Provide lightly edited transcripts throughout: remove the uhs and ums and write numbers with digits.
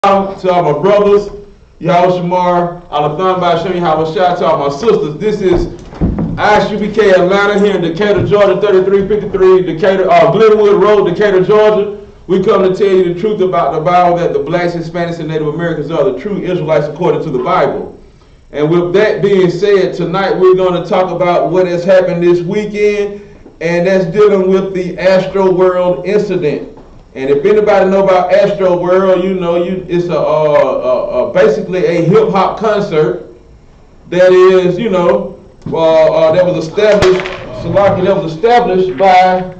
To all my brothers, y'all Shamar, Alathan Bashim, Yahweh Shah, to all my sisters. This is I.S.U.P.K. Atlanta here in Decatur, Georgia, 3353 Decatur, Glenwood Road, Decatur, Georgia. We come to tell you the truth about the Bible, that the blacks, Hispanics, and Native Americans are the true Israelites according to the Bible. And with that being said, tonight we're going to talk about what has happened this weekend, and that's dealing with the Astro World incident. And if anybody know about Astro World, you know it's basically a hip hop concert that is, that was established by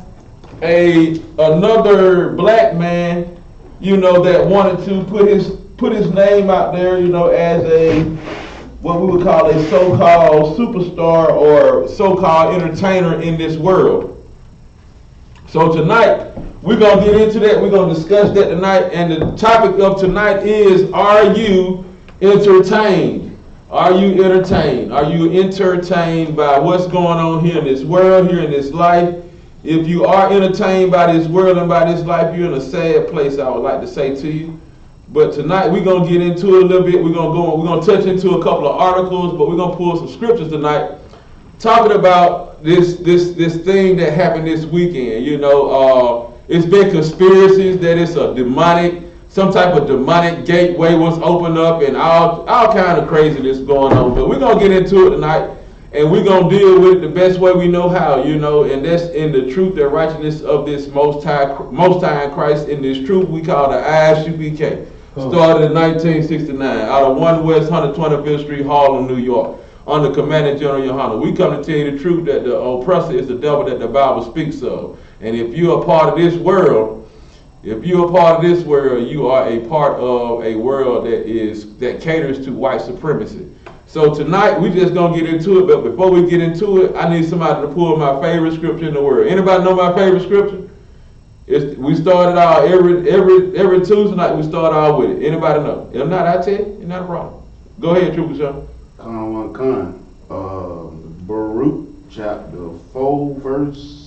another black man, that wanted to put his name out there, as a what we would call a so-called superstar or so-called entertainer in this world. So tonight, we're going to get into that. We're going to discuss that tonight. And the topic of tonight is, are you entertained? Are you entertained? Are you entertained by what's going on here in this world, here in this life? If you are entertained by this world and by this life, you're in a sad place, I would like to say to you. But tonight, we're going to get into it a little bit. We're going to touch into a couple of articles, but we're going to pull some scriptures tonight, talking about this thing that happened this weekend. It's been conspiracies that it's some type of demonic gateway was opened up, and all kind of craziness going on. But we're gonna get into it tonight, and we're gonna deal with it the best way we know how. And that's in the truth and righteousness of this Most High in Christ. In this truth we call the I.S.U.P.K. Started in 1969 out of 1 West 125th Street, Harlem, New York, under Commander General Yahanna. We come to tell you the truth that the oppressor is the devil that the Bible speaks of. And if you're a part of this world, you are a part of a world that caters to white supremacy. So tonight, we're just going to get into it. But before we get into it, I need somebody to pull my favorite scripture in the world. Anybody know my favorite scripture? We started out every Tuesday night, we start out with it. Anybody know? If not, I tell you, it's not a problem. Go ahead, Trooper Sean. Baruch chapter 4 verse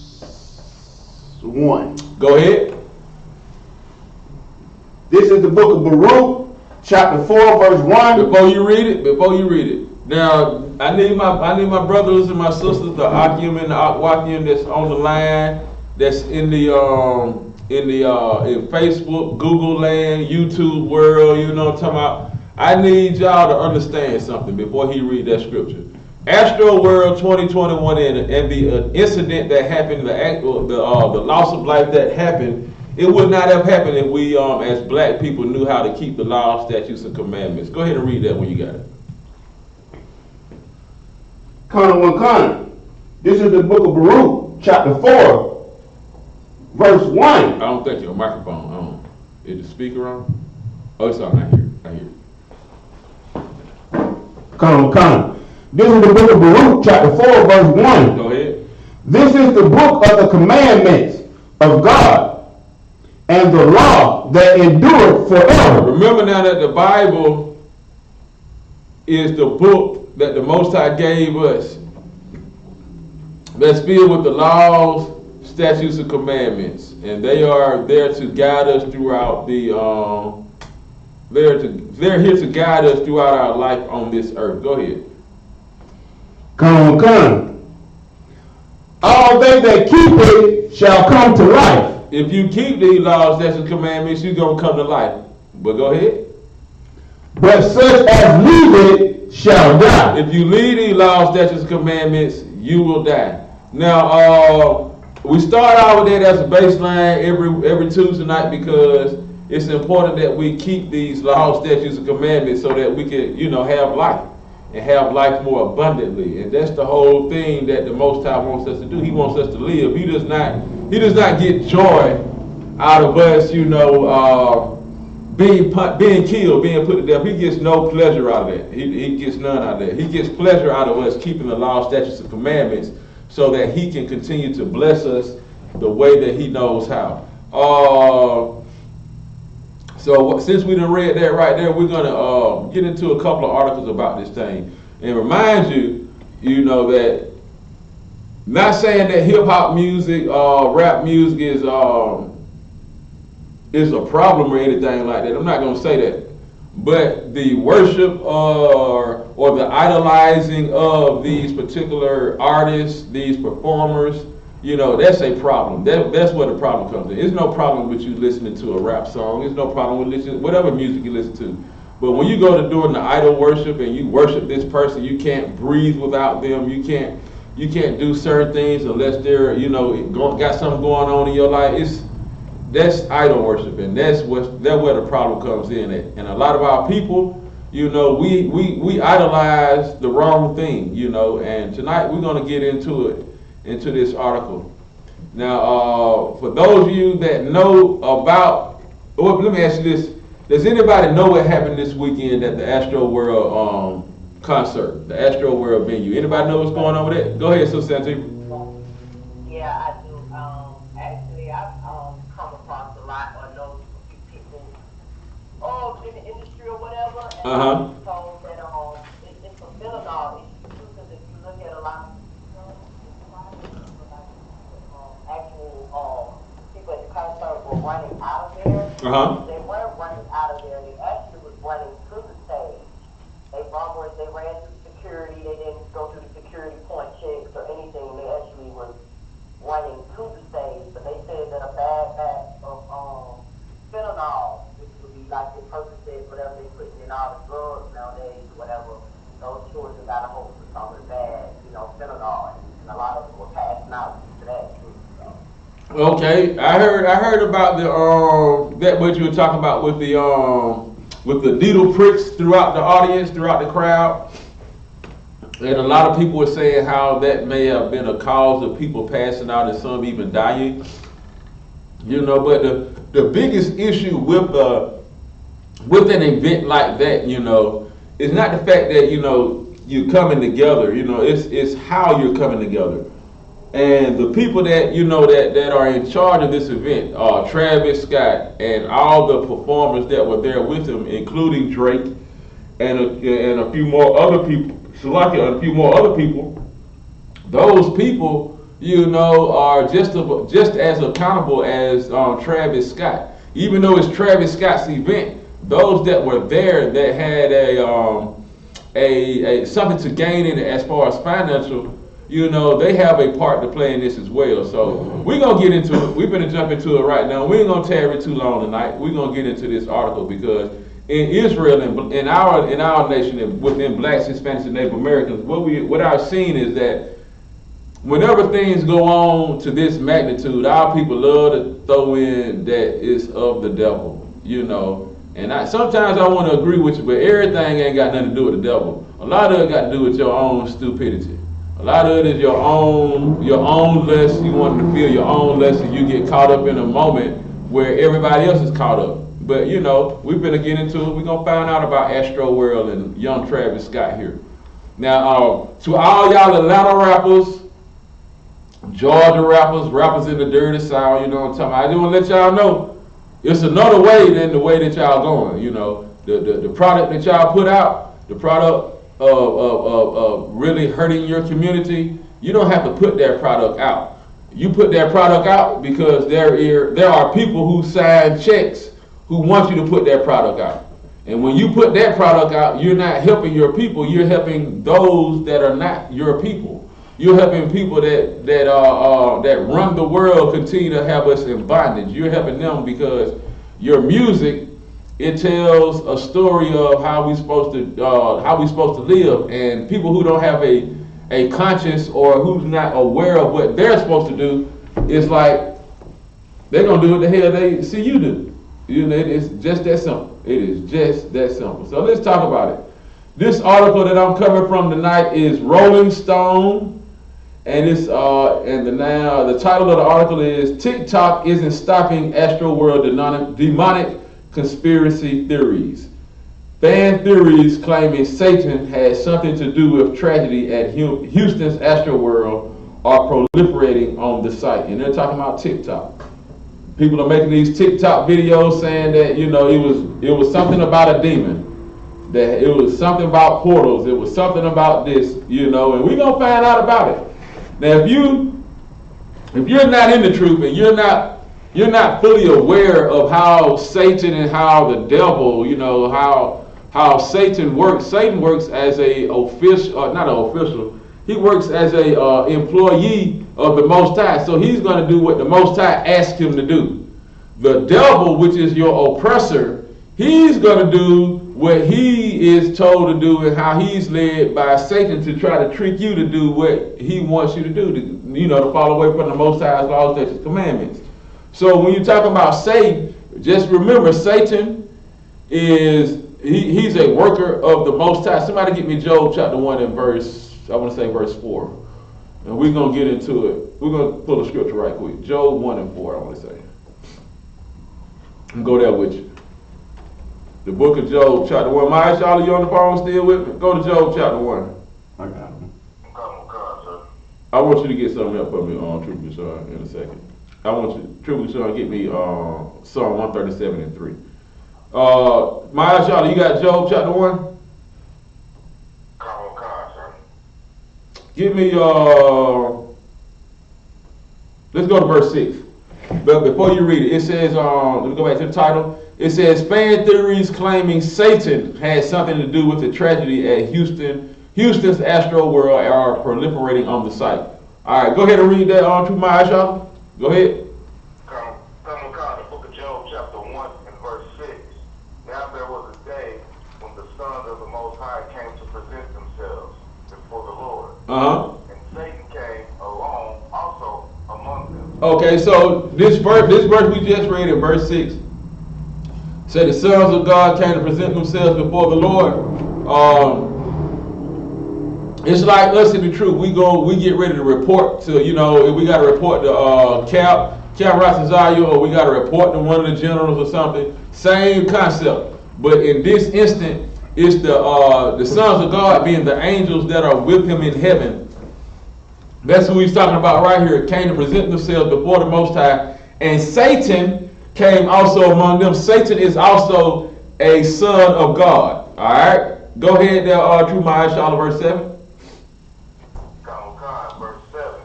1. Go ahead. This is the book of Baruch chapter 4 verse 1. Before you read it. Now I need my brothers and my sisters, the Akim and the Akwakim that's on the line, that's in Facebook, Google land, YouTube world, what I'm talking about. I need y'all to understand something before he read that scripture. Astro World 2021 and the incident that happened, the loss of life that happened, it would not have happened if we, as black people, knew how to keep the law, statutes, and commandments. Go ahead and read that when you got it. This is the book of Baruch, chapter 4, verse 1. I don't think your microphone on. Is the speaker on? Oh, it's on. I hear it. This is the book of Baruch, chapter 4, verse 1. Go ahead. This is the book of the commandments of God and the law that endureth forever. Remember now that the Bible is the book that the Most High gave us, that's filled with the laws, statutes, and commandments, and they are there to guide us throughout they're here to guide us throughout our life on this earth. Go ahead. All they that keep it shall come to life. If you keep these laws, statutes, and commandments, you're going to come to life. But go ahead. But such as leave it shall die. If you leave these laws, statutes, and commandments, you will die. Now, we start out with that as a baseline every Tuesday night, because it's important that we keep these laws, statutes, and commandments so that we can, have life and have life more abundantly. And that's the whole thing that the Most High wants us to do. He wants us to live. He does not get joy out of us, being killed, being put to death. He gets no pleasure out of that. He gets none out of that. He gets pleasure out of us keeping the law, statutes, and commandments so that he can continue to bless us the way that he knows how. So since we done read that right there, we're going to get into a couple of articles about this thing. And remind you, that not saying that hip-hop music, rap music is a problem or anything like that. I'm not gonna say that. But the worship or the idolizing of these particular artists, these performers, you know, that's a problem. That's where the problem comes in. There's no problem with you listening to a rap song. There's no problem with listening whatever music you listen to. But when you go to doing the idol worship and you worship this person, you can't breathe without them. You can't do certain things unless they're, you know, got something going on in your life. That's idol worship, and that's where the problem comes in at. And a lot of our people, you know, we idolize the wrong thing, you know. And tonight we're going to get into this article. Now, for those of you that know about, well, let me ask you this: does anybody know what happened this weekend at the Astro World concert, the Astro World venue? Anybody know what's going on with that? Go ahead, Sister Santi. Yeah, I do. Actually, I've come across a lot or know a few people in the industry or whatever, and I'm told that it's a fentanyl issue too, because if you look at a lot of actual people at the concert were running out of there. They weren't running out of there. They actually was running to the stage. They ran through security. They didn't go through the security point checks or anything. They actually was running to the stage. But they said that a bad batch of fentanyl, which would be like the Percocet, whatever they put in all the drugs nowadays, whatever, those children got a hold of some of the bad, fentanyl, and a lot of them were passing out to that too. Okay, I heard about that what you were talking about with the needle pricks throughout the audience, throughout the crowd. And a lot of people were saying how that may have been a cause of people passing out and some even dying. You know, but the biggest issue with an event like that, you know, is not the fact that, you know, you're coming together, you know, it's how you're coming together. And the people that, you know, that are in charge of this event, Travis Scott and all the performers that were there with him, including Drake and a few more other people, Shalaka, a few more other people, those people, you know, are just as accountable as Travis Scott. Even though it's Travis Scott's event, those that were there that had a something to gain in it as far as financial, you know, they have a part to play in this as well. So we're gonna get into it. We're gonna jump into it right now. We ain't gonna tarry too long tonight. We're gonna get into this article because in Israel and in our nation and within Blacks, Hispanics, and Native Americans, what I've seen is that whenever things go on to this magnitude, our people love to throw in that it's of the devil, you know. And sometimes I want to agree with you, but everything ain't got nothing to do with the devil. A lot of it got to do with your own stupidity. A lot of it is your own lesson. You want to feel your own lesson. You get caught up in a moment where everybody else is caught up. But you know, we're gonna get into it. We're gonna find out about Astro World and young Travis Scott here. Now, to all y'all Atlanta rappers, Georgia rappers in the dirty South, you know what I'm talking about. I just want to let y'all know it's another way than the way that y'all going. You know, the product that y'all put out, the product of really hurting your community, you don't have to put that product out. You put that product out because there are people who sign checks who want you to put that product out. And when you put that product out, you're not helping your people, you're helping those that are not your people. You're helping people that run the world continue to have us in bondage. You're helping them because your music, it tells a story of how we supposed to live, and people who don't have a conscience or who's not aware of what they're supposed to do, it's like they're gonna do what the hell they see you do. You know, it's just that simple. It is just that simple. So let's talk about it. This article that I'm coming from tonight is Rolling Stone, and it's the title of the article is Tik Tok isn't stopping Astro World demonic conspiracy theories. Fan theories claiming Satan has something to do with tragedy at Houston's Astro World are proliferating on the site, and they're talking about TikTok. People are making these TikTok videos saying that, you know, it was something about a demon, that it was something about portals, it was something about this, you know, and we're gonna find out about it. Now, if you're not in the truth and you're not you're not fully aware of how Satan and how the devil, you know, how Satan works. Satan works as a official, not an official. He works as a employee of the Most High. So he's going to do what the Most High asks him to do. The devil, which is your oppressor, he's going to do what he is told to do and how he's led by Satan to try to trick you to do what he wants you to do, to fall away from the Most High's laws, statutes, commandments. So when you talk about Satan, just remember Satan he's a worker of the Most High. Somebody get me Job chapter 1 and verse 4. And we're going to get into it. We're going to pull the scripture right quick. Job 1 and 4, I want to say. And go there with you. The book of Job chapter 1. Y'all, are you on the phone still with me? Go to Job chapter 1. I got him. I want you to get something up for me on Truthfully Sean in a second. I want you, Truthfully Sean, get me Psalm 137 and 3. Y'all, you got Job chapter 1? Give me, let's go to verse 6. But before you read it, it says, let me go back to the title. It says, fan theories claiming Satan had something to do with the tragedy at Houston's Astro World are proliferating on the site. All right, go ahead and read that on to my y'all. Go ahead. The book of Job, chapter 1 and verse 6. Now there was a day when the sons of the Most High came to present themselves before the Lord. And Satan came along also among them. Okay, so this verse we just read in verse 6 said the sons of God came to present themselves before the Lord. It's like us in the truth. We get ready to report to, if we got to report to Cap Rasazayo, or we got to report to one of the generals or something. Same concept, but in this instant, it's the sons of God being the angels that are with him in heaven. That's who he's talking about right here. Came to present themselves before the Most High, and Satan came also among them. Satan is also a son of God. All right, go ahead there, True Mind, verse 7. Verse 7.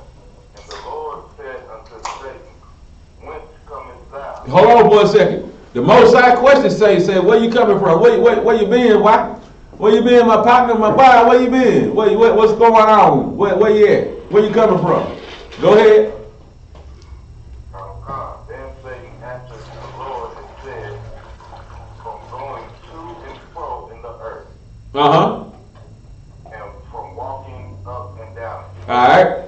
And the Lord said unto Satan, whence comest thou? Hold on for a second. The Most High question said, where you coming from? Where you been? Why? Where you been, my partner, my boy? Where you been? What's going on? Where you at? Where you coming from? Go ahead. Then Satan answered the Lord and said, from going to and fro in the earth. And from walking up and down. All right.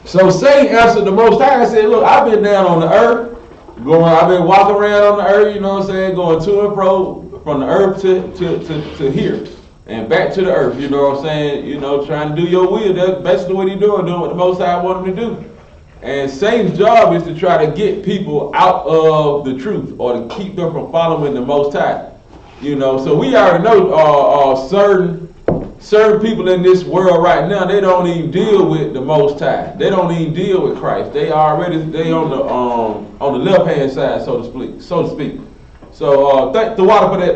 So Satan answered the Most High and said, look, I've been down on the earth. I've been walking around on the earth, going to and fro from the earth to here and back to the earth, trying to do your will. That's basically what he's doing what the Most High wanted him to do. And Satan's job is to try to get people out of the truth or to keep them from following the Most High. So we already know certain people in this world right now, they don't even deal with the Most High. They don't even deal with Christ. They on the left hand side, so to speak. So thank the water for that,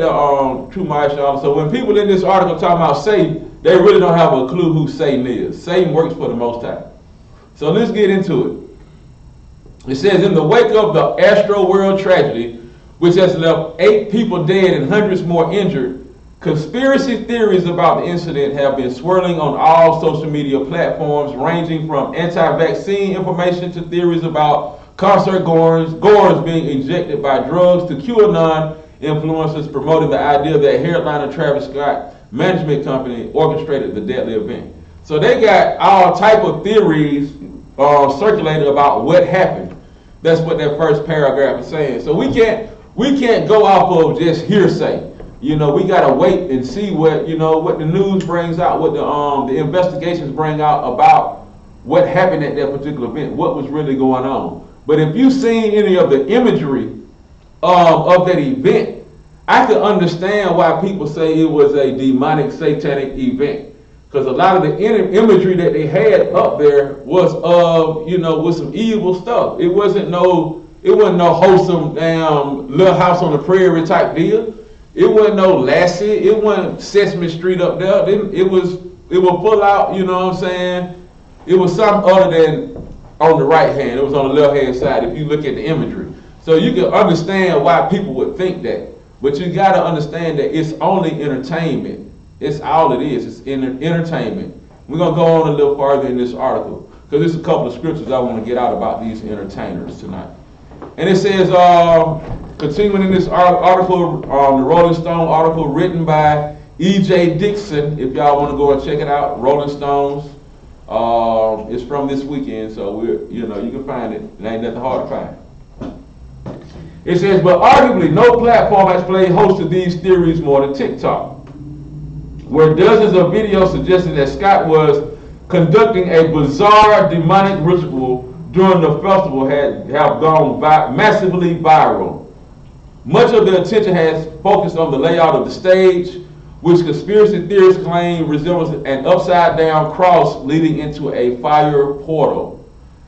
True Marshall. So when people in this article talk about Satan, they really don't have a clue who Satan is. Satan works for the Most High. So let's get into it. It says, in the wake of the Astro World tragedy, which has left 8 people dead and hundreds more injured, conspiracy theories about the incident have been swirling on all social media platforms, ranging from anti-vaccine information to theories about concert goers being injected by drugs to QAnon influencers promoting the idea that headliner Travis Scott management company orchestrated the deadly event. So they got all type of theories circulating about what happened. That's what that first paragraph is saying. So we can't go off of just hearsay. We gotta wait and see what the news brings out, what the investigations bring out about what happened at that particular event, what was really going on. But if you've seen any of the imagery of that event, I could understand why people say it was a demonic, satanic event. Because a lot of the imagery that they had up there was with some evil stuff. It wasn't no wholesome damn Little House on the Prairie type deal. It wasn't no Lassie. It wasn't Sesame Street up there. It was pull out, It was something other than on the right hand. It was on the left hand side if you look at the imagery. So you can understand why people would think that. But you got to understand that it's only entertainment. It's all it is. It's entertainment. We're going to go on a little further in this article, because there's a couple of scriptures I want to get out about these entertainers tonight. And it says, continuing in this article, the Rolling Stone article written by E.J. Dixon, if y'all want to go and check it out, Rolling Stones. It's from this weekend, so you can find it. It ain't nothing hard to find. It says, but arguably no platform has played host to these theories more than TikTok, where dozens of videos suggesting that Scott was conducting a bizarre demonic ritual during the festival have gone massively viral. Much of the attention has focused on the layout of the stage, which conspiracy theorists claim resembles an upside-down cross leading into a fire portal,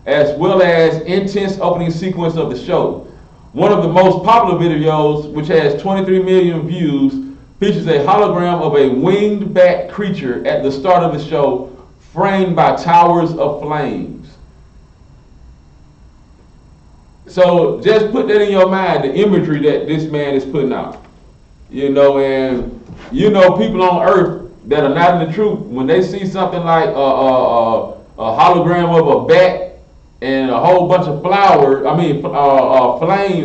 as well as intense opening sequence of the show. One of the most popular videos, which has 23 million views, features a hologram of a winged bat creature at the start of the show, framed by towers of flames. So just put that in your mind, the imagery that this man is putting out. And people on earth that are not in the truth, when they see something like a hologram of a bat and a whole bunch of flames,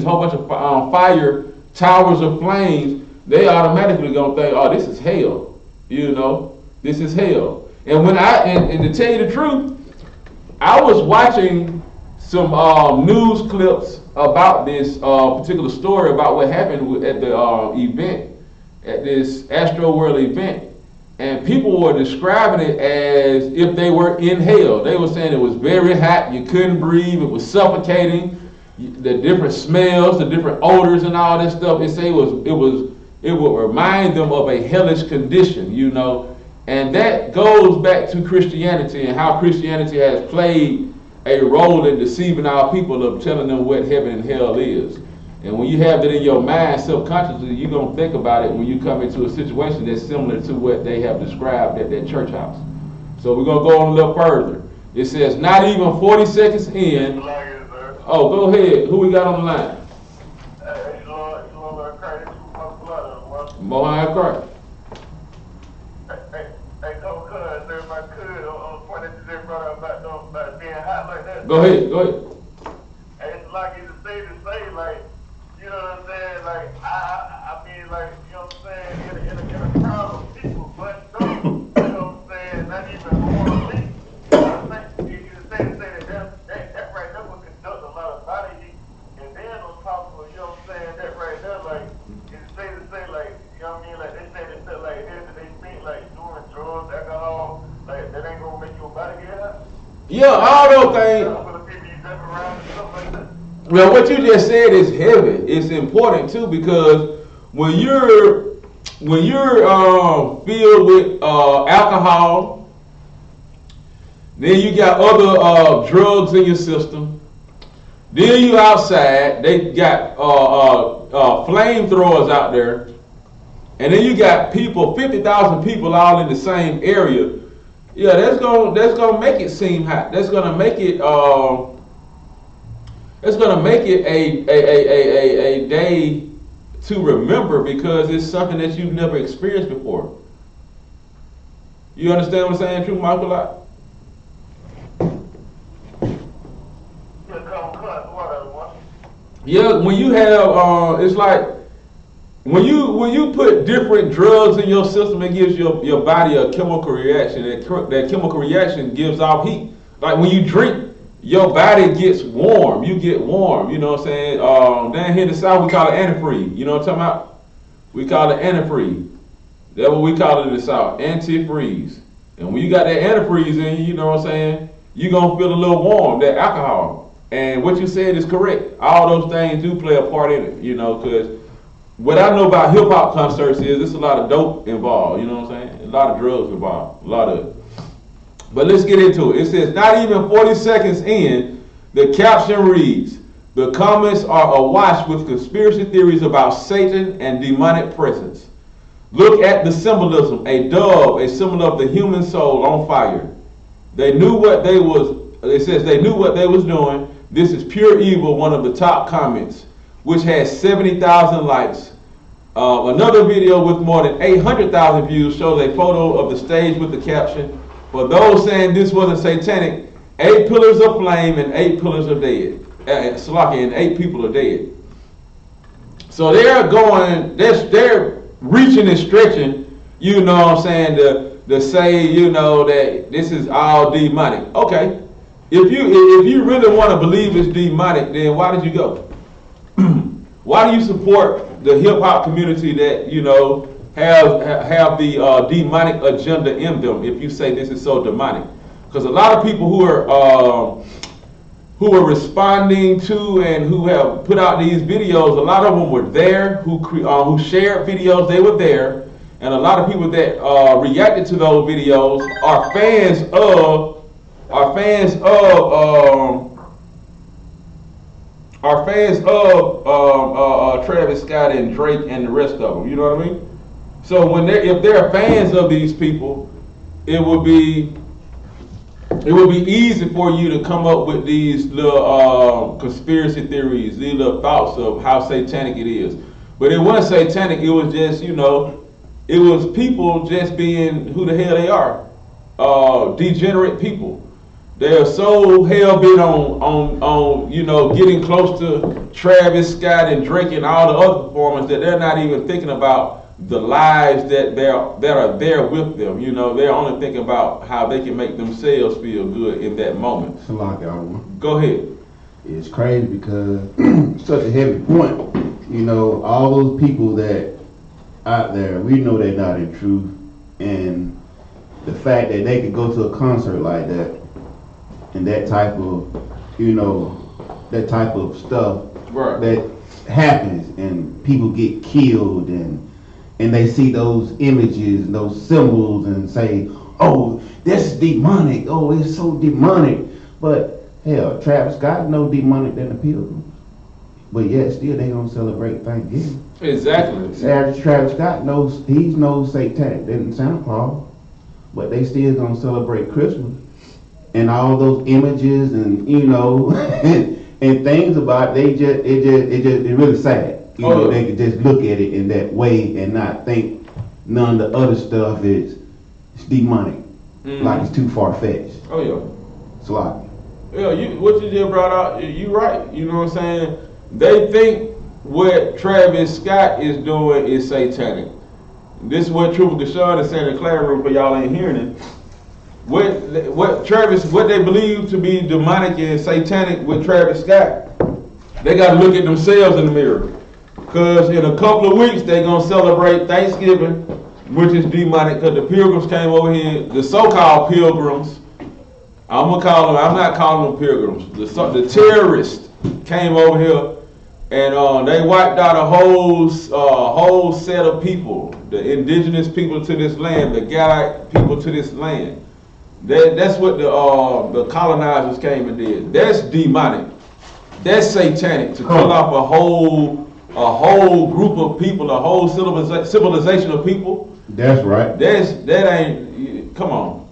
a whole bunch of fire, towers of flames, they automatically gonna think, oh, this is hell. This is hell. And when and to tell you the truth, I was watching some news clips about this particular story about what happened at the event, at this Astro World event. And people were describing it as if they were in hell. They were saying it was very hot, you couldn't breathe, it was suffocating, the different smells, the different odors and all that stuff. They say it would remind them of a hellish condition, And that goes back to Christianity and how Christianity has played a role in deceiving our people of telling them what heaven and hell is. And when you have that in your mind subconsciously, you're going to think about it when you come into a situation that's similar to what they have described at that church house. So we're going to go on a little further. It says, not even 40 seconds in. Oh, go ahead. Who we got on the line? Mohai Christ. Go ahead. It's like it's the same to say, like, you know what I'm saying? Like, I mean, like, you know what I'm saying? In a crowd of people, but no, you know what I'm saying? Not even more me. I think you can say that right there would conduct a lot of body heat. And then on top of it, you know what I'm saying? That right there, like, it's safe to say, like, you know what I mean? Like, they say that, like, they think, like, doing drugs, alcohol, like, that ain't gonna make your body get hot. Yeah, all those things. Well, what you just said is heavy. It's important too, because when you're filled with alcohol, then you got other drugs in your system. Then you outside. They got flamethrowers out there, and then you got 50,000 people all in the same area. Yeah, that's gonna make it seem hot. That's gonna make it a day to remember, because it's something that you've never experienced before. You understand what I'm saying, True Michael? Yeah, when you have it's like when you put different drugs in your system, it gives your body a chemical reaction. That chemical reaction gives off heat. Like when you drink, your body gets warm. You get warm. You know what I'm saying? Down here in the South, we call it antifreeze. You know what I'm talking about? We call it antifreeze. That's what we call it in the South, antifreeze. And when you got that antifreeze in you know what I'm saying? You're going to feel a little warm, that alcohol. And what you said is correct. All those things do play a part in it, because what I know about hip-hop concerts is there's a lot of dope involved, you know what I'm saying? A lot of drugs involved, a lot of it. But let's get into it. It says, not even 40 seconds in, the caption reads, the comments are awash with conspiracy theories about Satan and demonic presence. Look at the symbolism, a dove, a symbol of the human soul on fire. They knew what they was, it says they knew what they was doing. This is pure evil, one of the top comments. which has 70,000 likes. Another video with more than 800,000 views shows a photo of the stage with the caption, "For those saying this wasn't satanic, 8 pillars of flame and 8 pillars are dead." And 8 people are dead. So they're reaching and stretching, you know what I'm saying, to say, you know, that this is all demonic. Okay, if you really want to believe it's demonic, then why did you go? Why do you support the hip hop community that, you know, have the demonic agenda in them? If you say this is so demonic, because a lot of people who are responding to and who have put out these videos, a lot of them were there, who shared videos, they were there, and a lot of people that reacted to those videos are fans of Travis Scott and Drake and the rest of them. You know what I mean? So if they're fans of these people, it would be easy for you to come up with these little conspiracy theories, these little thoughts of how satanic it is. But it wasn't satanic. It was just, you know, it was people just being who the hell they are, degenerate people. They're so hell bent on you know, getting close to Travis Scott and Drake and all the other performers that they're not even thinking about the lives that are there with them. You know, they're only thinking about how they can make themselves feel good in that moment. Go ahead. It's crazy because such a heavy point. You know, all those people that out there, we know they're not in truth, and the fact that they could go to a concert like that and that type of, you know, that type of stuff right. that happens and people get killed and they see those images and those symbols and say, oh, that's demonic, oh, it's so demonic. But hell, Travis Scott no demonic than the Pilgrims. But yet still they gonna celebrate Thanksgiving. Exactly. Travis Scott knows, he's no satanic than Santa Claus, but they still gonna celebrate Christmas. And all those images and, you know, and things about it, it's really sad. You know, they could just look at it in that way and not think none of the other stuff is demonic, like it's too far-fetched. Oh yeah. It's a lot. Yeah, what you just brought out, you right. You know what I'm saying? They think what Travis Scott is doing is satanic. This is what Trooper Gashawn is saying in the classroom, but y'all ain't hearing it. What they believe to be demonic and satanic with Travis Scott, they got to look at themselves in the mirror. Because in a couple of weeks, they're going to celebrate Thanksgiving, which is demonic, because the Pilgrims came over here, the so-called Pilgrims. I'm not calling them Pilgrims. The terrorists came over here, and they wiped out a whole set of people, the indigenous people to this land, the Galite people to this land. That's what the colonizers came and did. That's demonic. That's satanic, to kill off a whole group of people, a whole civilization of people. That's right. That ain't. Come on.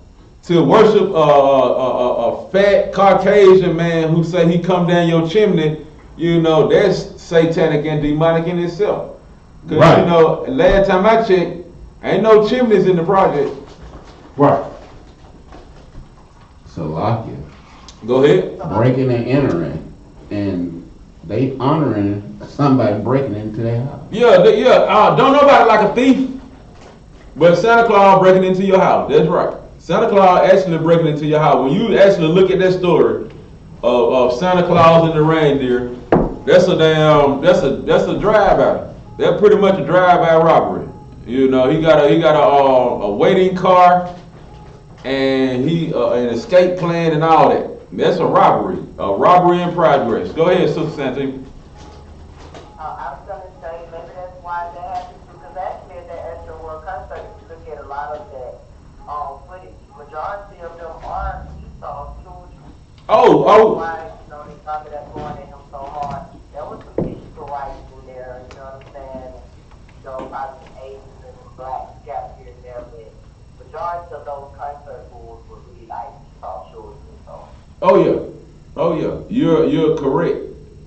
To worship a fat Caucasian man who say he come down your chimney, you know, that's satanic and demonic in itself. Because right. You know, last time I checked, ain't no chimneys in the project. Right. Salakia. Go ahead. Breaking and entering, and they honoring somebody breaking into their house. Yeah. Don't know about it like a thief, but Santa Claus breaking into your house. That's right. Santa Claus actually breaking into your house. When you actually look at that story of Santa Claus and the reindeer, that's a drive-by. That's pretty much a drive-by robbery. You know, he got a waiting car, and an escape plan and all that. That's a robbery in progress. Go ahead, Sister Santee. I was going to say maybe that's why that happens, because actually at the Extra World concert, you look at a lot of that footage. Majority of them are Esau's children. Oh. Why, you know, they thought that going at him so hard. There was some Israelites in there, you know what I'm saying? You know, about the Asians and the blacks scattered here and there, but majority of those concert fools were really like Esau's children. So. Oh yeah, you're correct.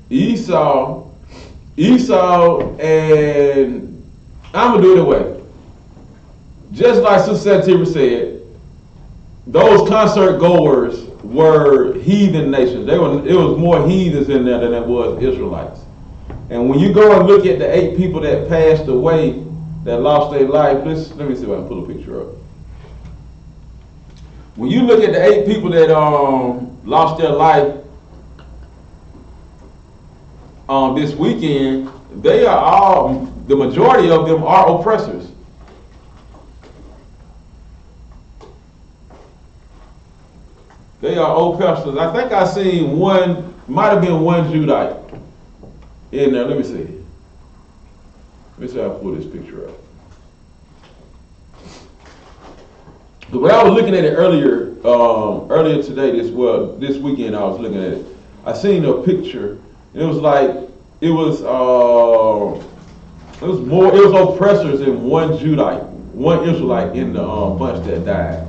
Esau Esau, and I'm going to do it away. Just like Sister Sativa said, those concert goers were heathen nations. It was more heathens in there than it was Israelites. And when you go and look at the 8 people that passed away, that lost their life, let me see if I can pull a picture up. When you look at the 8 people that lost their life this weekend, they are all, the majority of them are oppressors. They are oppressors. I think I seen one, might have been one Judite in there. Let me see. Let me see if I pull this picture up. But when I was looking at it earlier today, this weekend I was looking at it. I seen a picture. It was like it was oppressors than one Judite, one Israelite in the bunch that died.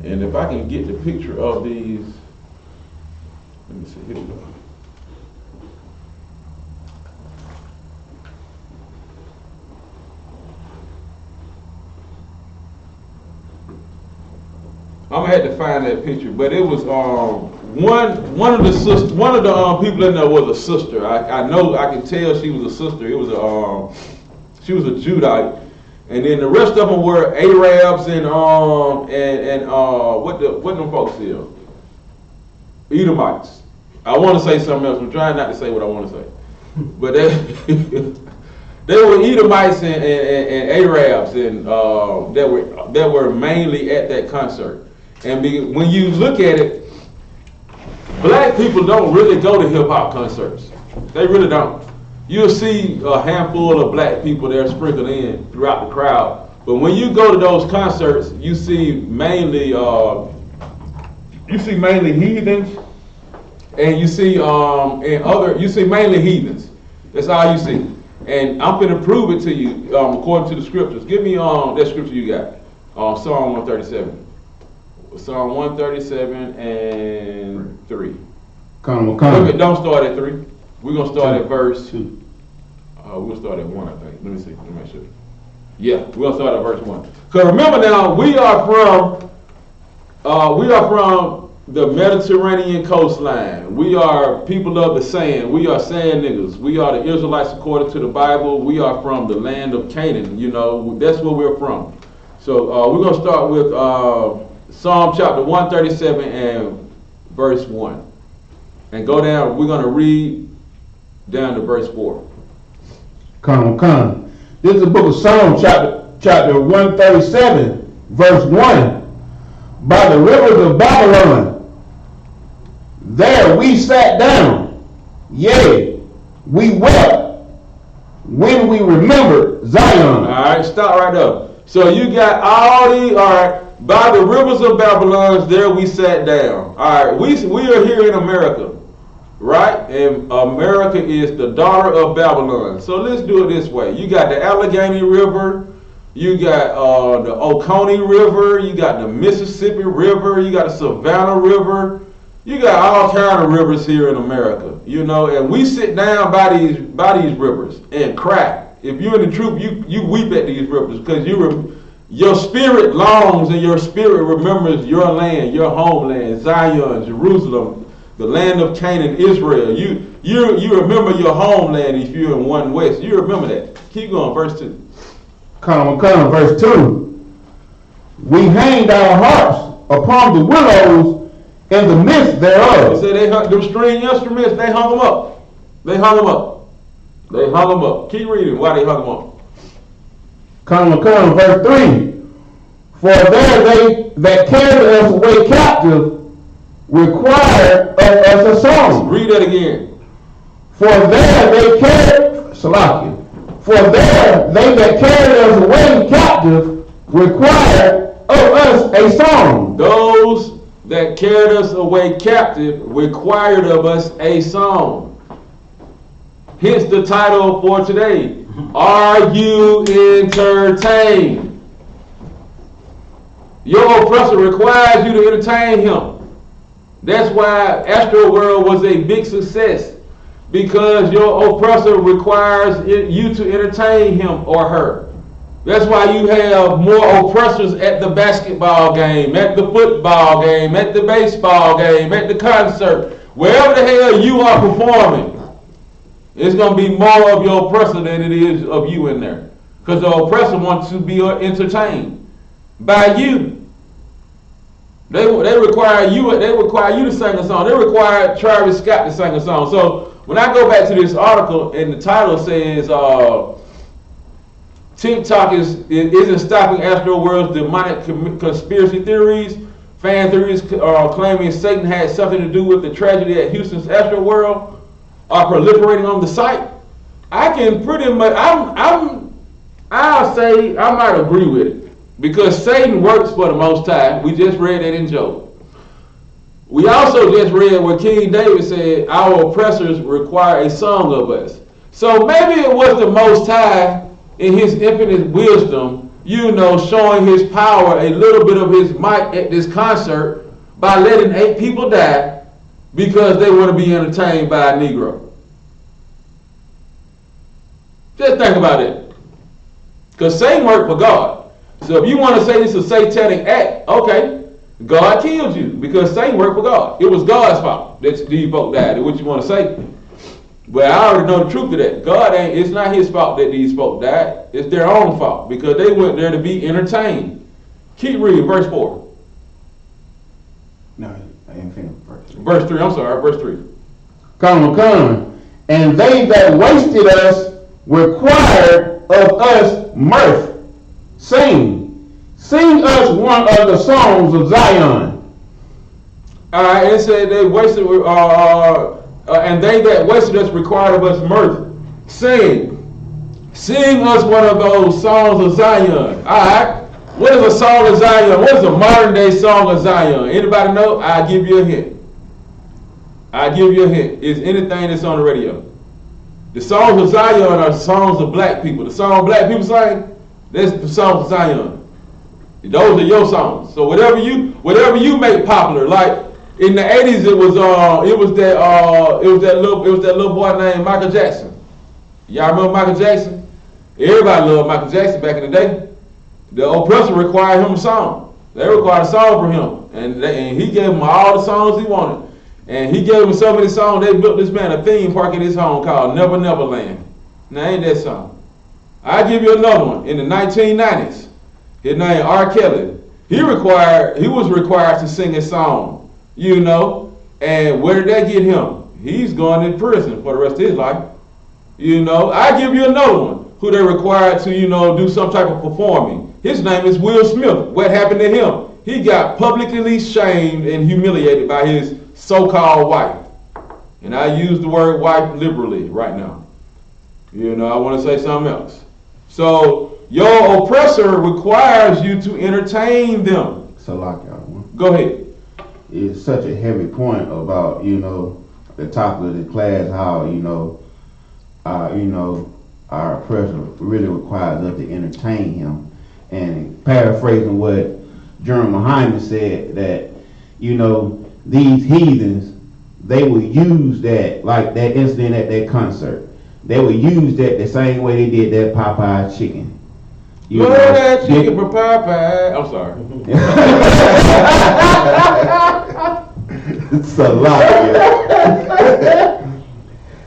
And if I can get the picture of these, let me see, here we go. I'm gonna have to find that picture, but it was one of the people in there was a sister. I know, I can tell she was a sister. It was she was a Judite, and then the rest of them were Arabs and what them folks here? Edomites. I want to say something else. I'm trying not to say what I want to say, but they were Edomites and Arabs and that were mainly at that concert. And when you look at it, black people don't really go to hip-hop concerts. They really don't. You'll see a handful of black people there sprinkled in throughout the crowd. But when you go to those concerts, you see mainly heathens, and you see mainly heathens. That's all you see. And I'm going to prove it to you according to the scriptures. Give me that scripture you got, Psalm 137. Psalm 137 and 3. Come. Don't start at 3. We're going to start at verse 2. We'll start at 1, I think. Let me see. Let me make sure. Yeah, we're going to start at verse 1. Because remember now, we are from the Mediterranean coastline. We are people of the sand. We are sand niggas. We are the Israelites according to the Bible. We are from the land of Canaan. You know, that's where we're from. So we're going to start with Psalm chapter 137 and verse 1. And go down, we're going to read down to verse 4. Come. This is the book of Psalm chapter 137, verse 1. By the rivers of Babylon, there we sat down. Yea, we wept when we remembered Zion. All right, stop right there. So you got all these, all right. By the rivers of Babylon, there we sat down. All right, we are here in America, right? And America is the daughter of Babylon. So let's do it this way. You got the Allegheny River, you got the Oconee River, you got the Mississippi River, you got the Savannah River, you got all kind of rivers here in America, you know. And we sit down by these rivers and cry. If you're in the truth, you weep at these rivers because your spirit longs and your spirit remembers your land, your homeland, Zion, Jerusalem, the land of Canaan, Israel. You remember your homeland if you're in 1 West. You remember that. Keep going, verse 2. Come, verse 2. We hanged our harps upon the willows in the midst thereof. They say them string instruments, they hung them up. They hung them up. Keep reading why they hung them up. Come, verse 3. For there they that carried us away captive required of us a song. Read that again. For there they carried, Salakia. For there they that carried us away captive required of us a song. Those that carried us away captive required of us a song. Hence the title for today. Are you entertained? Your oppressor requires you to entertain him. That's why Astro World was a big success. Because your oppressor requires you to entertain him or her. That's why you have more oppressors at the basketball game, at the football game, at the baseball game, at the concert. Wherever the hell you are performing, it's going to be more of your oppressor than it is of you in there. Because the oppressor wants to be entertained by you. They require you to sing a song. They require Travis Scott to sing a song. So when I go back to this article and the title says Tik Tok isn't stopping Astroworld's demonic conspiracy theories. Fan theories are claiming Satan had something to do with the tragedy at Houston's Astroworld are proliferating on the site. I can pretty much I'll say I might agree with it. Because Satan works for the Most High. We just read that in Job. We also just read where King David said, our oppressors require a song of us. So maybe it was the Most High in his infinite wisdom, showing his power, a little bit of his might at this concert by letting 8 people die because they want to be entertained by a Negro. Just think about it. Because Satan worked for God. So if you want to say this is a satanic act, okay, God killed you because Satan worked for God. It was God's fault that these folk died. What you want to say? But I already know the truth of that. It's not his fault that these folk died. It's their own fault because they went there to be entertained. Keep reading verse 4. No, I ain't finished verse 3. I'm sorry, verse 3. Come. And they that wasted us required of us mirth. Sing us one of the songs of Zion. It said they wasted, and they that wasted us required of us mirth. Sing us one of those songs of Zion. All right. What is a song of Zion? What is a modern day song of Zion? Anybody know? I'll give you a hint. It's anything that's on the radio. The songs of Zion are songs of black people. The song black people sing, that's the songs of Zion. Those are your songs. So whatever you make popular, like in the 80s, it was that little boy named Michael Jackson. Y'all remember Michael Jackson? Everybody loved Michael Jackson back in the day. The oppressor required him a song. They required a song from him, and he gave them all the songs he wanted. And he gave them so many songs, they built this man a theme park in his home called Never Never Land. Now ain't that song? I'll give you another one. In the 1990s, his name R. Kelly. He was required to sing a song, and where did that get him? He's going to prison for the rest of his life. I give you another one who they required to, do some type of performing. His name is Will Smith. What happened to him? He got publicly shamed and humiliated by his so-called wife. And I use the word wife liberally right now. I want to say something else. So your oppressor requires you to entertain them. Go ahead. It's such a heavy point about, the topic of the class, how, our oppressor really requires us to entertain him. And paraphrasing what Jeremy Muhammad said, that, these heathens, they will use that, like that incident at that concert. They will use that the same way they did that Popeye chicken. That chicken for Popeye. I'm sorry. It's a lot.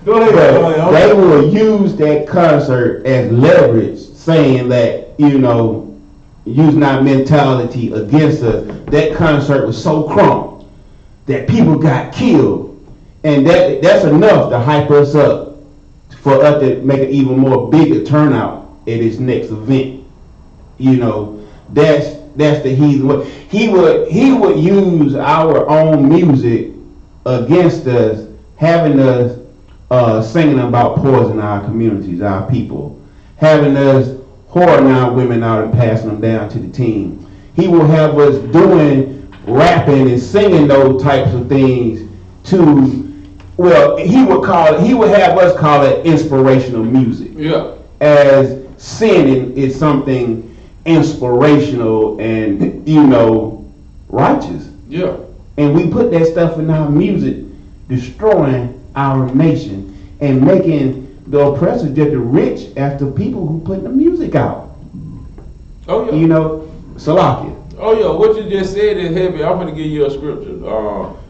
Go ahead. They will use that concert as leverage, saying that, using our mentality against us. That concert was so crunk that people got killed, and that's enough to hype us up for us to make an even more bigger turnout at this next event. That's the heathen. He would use our own music against us, having us singing about poisoning our communities, our people, having us whoring our women out and passing them down to the team. He will have us doing rapping and singing those types of things he would have us call it inspirational music. Yeah. As sinning is something inspirational and, righteous. Yeah. And we put that stuff in our music, destroying our nation. and making the oppressors get the rich after people who put the music out. Oh yeah. You know, Salakia. Oh yeah, what you just said is heavy. I'm gonna give you a scripture.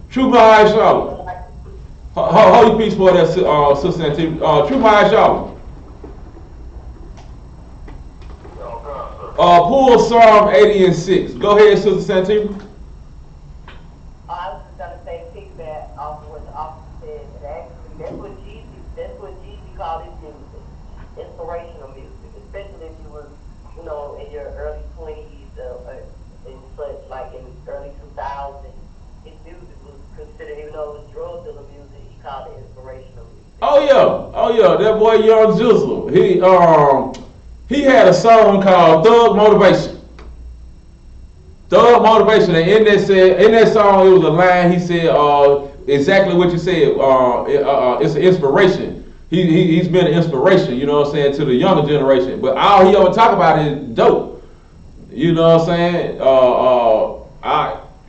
True my Shalom. Hold your peace for that, Sister Antigua. True my Shalom. Pull Psalm 80 and 6. Go ahead, Sister Santina. I was just gonna say, piggyback off of what the officer said. That actually, that's what Jesus called his music, inspirational music. Especially if you was, you know, in your early 20s and such, like in the early 2000s. His music was considered, even though it was drug dealer music, he called it inspirational music. Oh yeah, that boy Young Jizzle. He had a song called Thug Motivation. Thug Motivation, and in that song, it was a line. He said exactly what you said. It's an inspiration. He's been an inspiration, you know what I'm saying, to the younger generation. But all he ever talk about is dope. You know what I'm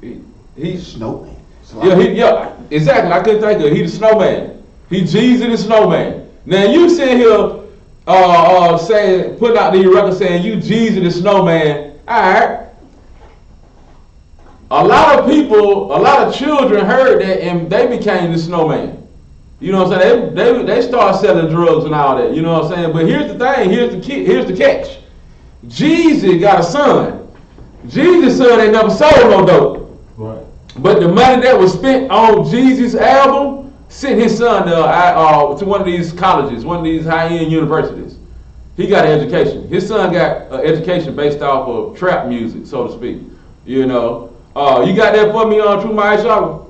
saying? He's Snowman. yeah, exactly. I couldn't think of it. He the snowman. He Jeezy the snowman. Now you sitting here saying, putting out the record saying you Jeezy the snowman. Alright. A lot of people, a lot of children heard that and they became the snowman. You know what I'm saying? They start selling drugs and all that. You know what I'm saying? But here's the thing, here's the catch. Jeezy got a son. Jeezy's son ain't never sold no dope. Right. But the money that was spent on Jeezy's album sent his son to one of these colleges, one of these high-end universities. He got an education. His son got an education based off of trap music, so to speak. You know. You got that for me on True My Shalom?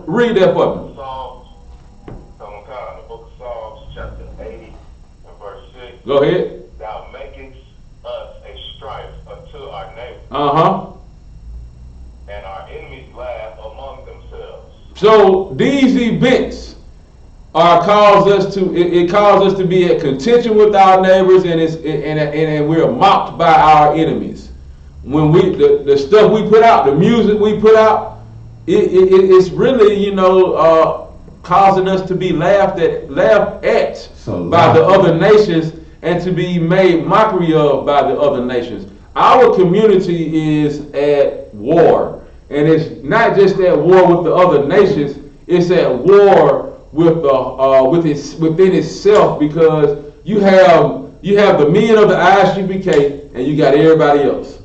Read that for me. Psalms, the book of Psalms, chapter 80 and verse 6. Go ahead. Thou makest us a strife unto our neighbors. And our enemies laugh among themselves. So these events cause us to be at contention with our neighbors, and we're mocked by our enemies. When the stuff we put out, the music we put out, it's really, you know, causing us to be laughed at by the other nations, and to be made mockery of by the other nations. Our community is at war, and it's not just at war with the other nations. It's at war with within itself, because you have the men of the I.S.U.P.K. and you got everybody else.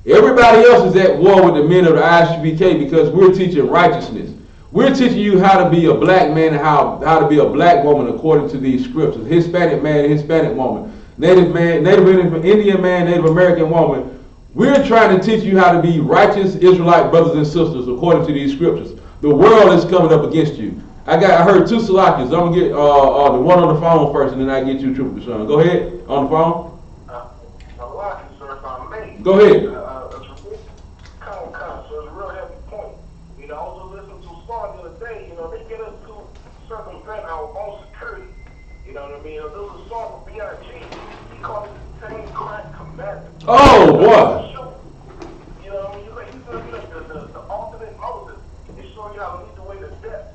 Everybody else is at war with the men of the I.S.U.P.K. because we're teaching righteousness. We're teaching you how to be a black man and how to be a black woman according to these scriptures. Hispanic man and Hispanic woman. Native Indian man, Native American woman. We're trying to teach you how to be righteous Israelite brothers and sisters according to these scriptures. The world is coming up against you. I heard two Salakias. I'm going to get the one on the phone first, and then I get you Trooper Deshaun. Go ahead, on the phone. Salakia, sir, if I may. Go ahead. So it's a real heavy point. You know, I was listening to a song the other day, you know, they get us to circumvent our own security. You know what I mean? There was a song with B.I.G. He called it the same crack commandment. Oh, boy. You know what I mean? He's the ultimate Moses. He's showing you how to lead the way to death.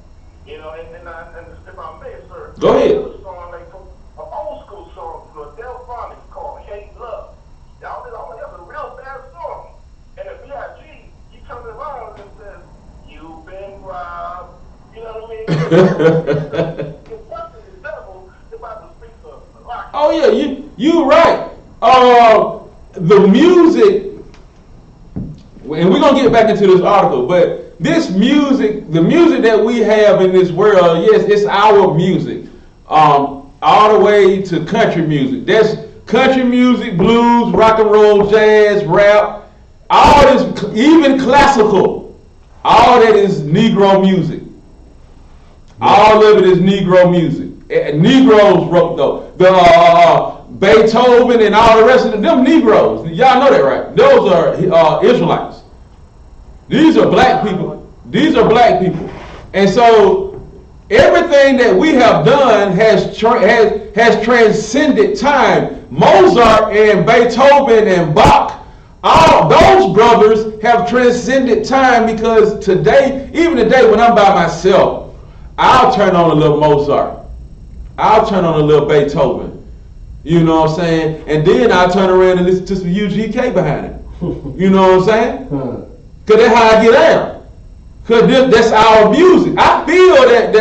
You know, and if I may, sir. Go ahead. Another song, like from an old school song from Adele Phonics called Hate Love. Y'all that's a real bad song. And the B.I.G., he turns around and says, "You've been robbed." You know what I mean? The devil is about to speak for us. Oh yeah, you right. The music, and we're gonna get back into this article, but this music, the music that we have in this world, yes, it's our music. All the way to country music. That's country music, blues, rock and roll, jazz, rap, all this, even classical. All that is Negro music. All of it is Negro music. Negroes wrote the Beethoven and all the rest of them Negroes. Y'all know that, right? Those are Israelites. These are black people. These are black people. And so everything that we have done has transcended time. Mozart and Beethoven and Bach, all those brothers have transcended time, because today, even today when I'm by myself, I'll turn on a little Mozart. I'll turn on a little Beethoven. You know what I'm saying? And then I'll turn around and listen to some UGK behind it. You know what I'm saying? Because that's how I get down. Because that's our music. I feel that,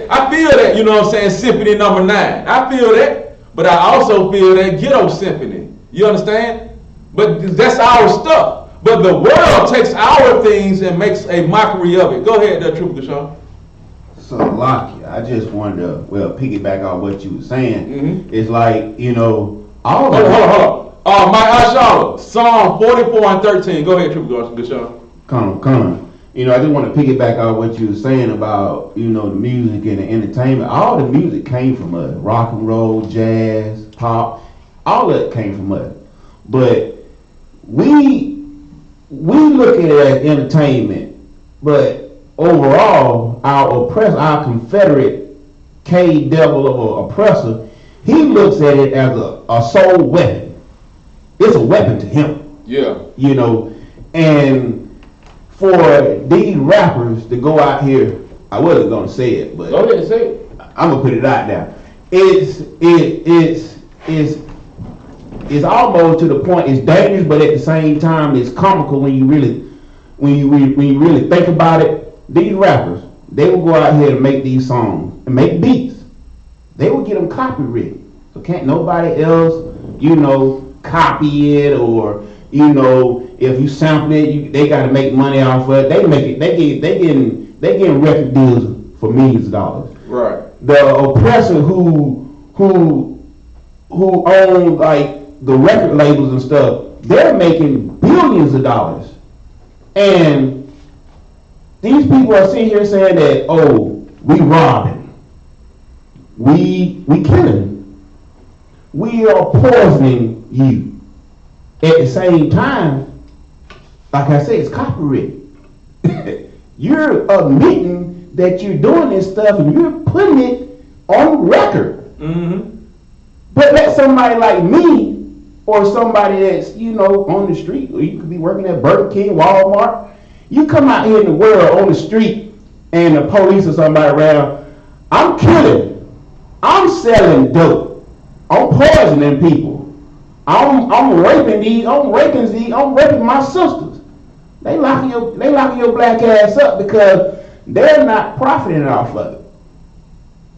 I feel that, you know what I'm saying, Symphony number 9. I feel that. But I also feel that Ghetto Symphony. You understand? But that's our stuff. But the world takes our things and makes a mockery of it. Go ahead, Truth Gashawn. So, Lockie, I just wanted to, piggyback on what you were saying. Mm-hmm. It's like, you know, all Hold on. My Ashala, Psalm 44 and 13. Go ahead, Truth Gashawn. Come on. You know, I just want to piggyback on what you were saying about, you know, the music and the entertainment. All the music came from us. Rock and roll, jazz, pop, all of it came from us. But we look at it as entertainment, but overall, our Confederate K-devil of an oppressor, he looks at it as a soul weapon. It's a weapon to him. Yeah. You know, and for these rappers to go out here, I wasn't gonna say it, but go ahead and say it. I'm gonna put it out there. It's almost to the point. It's dangerous, but at the same time, it's comical when you really think about it. These rappers, they will go out here and make these songs and make beats. They will get them copywritten, so can't nobody else, you know, copy it, or you know, if you sample it, they got to make money off of it. They getting record deals for millions of dollars. Right. The oppressor who own like the record labels and stuff, they're making billions of dollars. And these people are sitting here saying that, oh, we robbing, we killing, we are poisoning you. At the same time, like I said, it's copyright. You're admitting that you're doing this stuff and you're putting it on record. Mm-hmm. But let somebody like me, or somebody that's, you know, on the street, or you could be working at Burger King, Walmart, you come out here in the world on the street and the police or somebody around, I'm killing, I'm selling dope, I'm poisoning people, I'm raping my sisters. They locking your black ass up because they're not profiting off of it.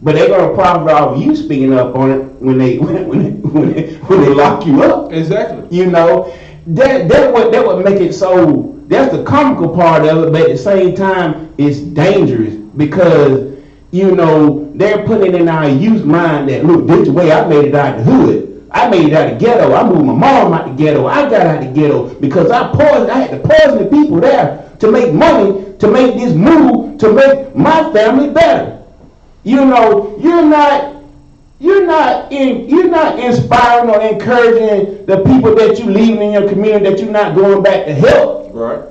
But they're gonna profit off you speaking up on it when they lock you up. Exactly. You know, that would make it so. That's the comical part of it, but at the same time, it's dangerous because you know they're putting in our youth mind that look, this the way I made it out the hood. I made it out the ghetto. I moved my mom out the ghetto. I got out the ghetto because I had to poison the people there to make money, to make this move, to make my family better. You know, you're not inspiring or encouraging the people that you leaving in your community that you're not going back to help. Right.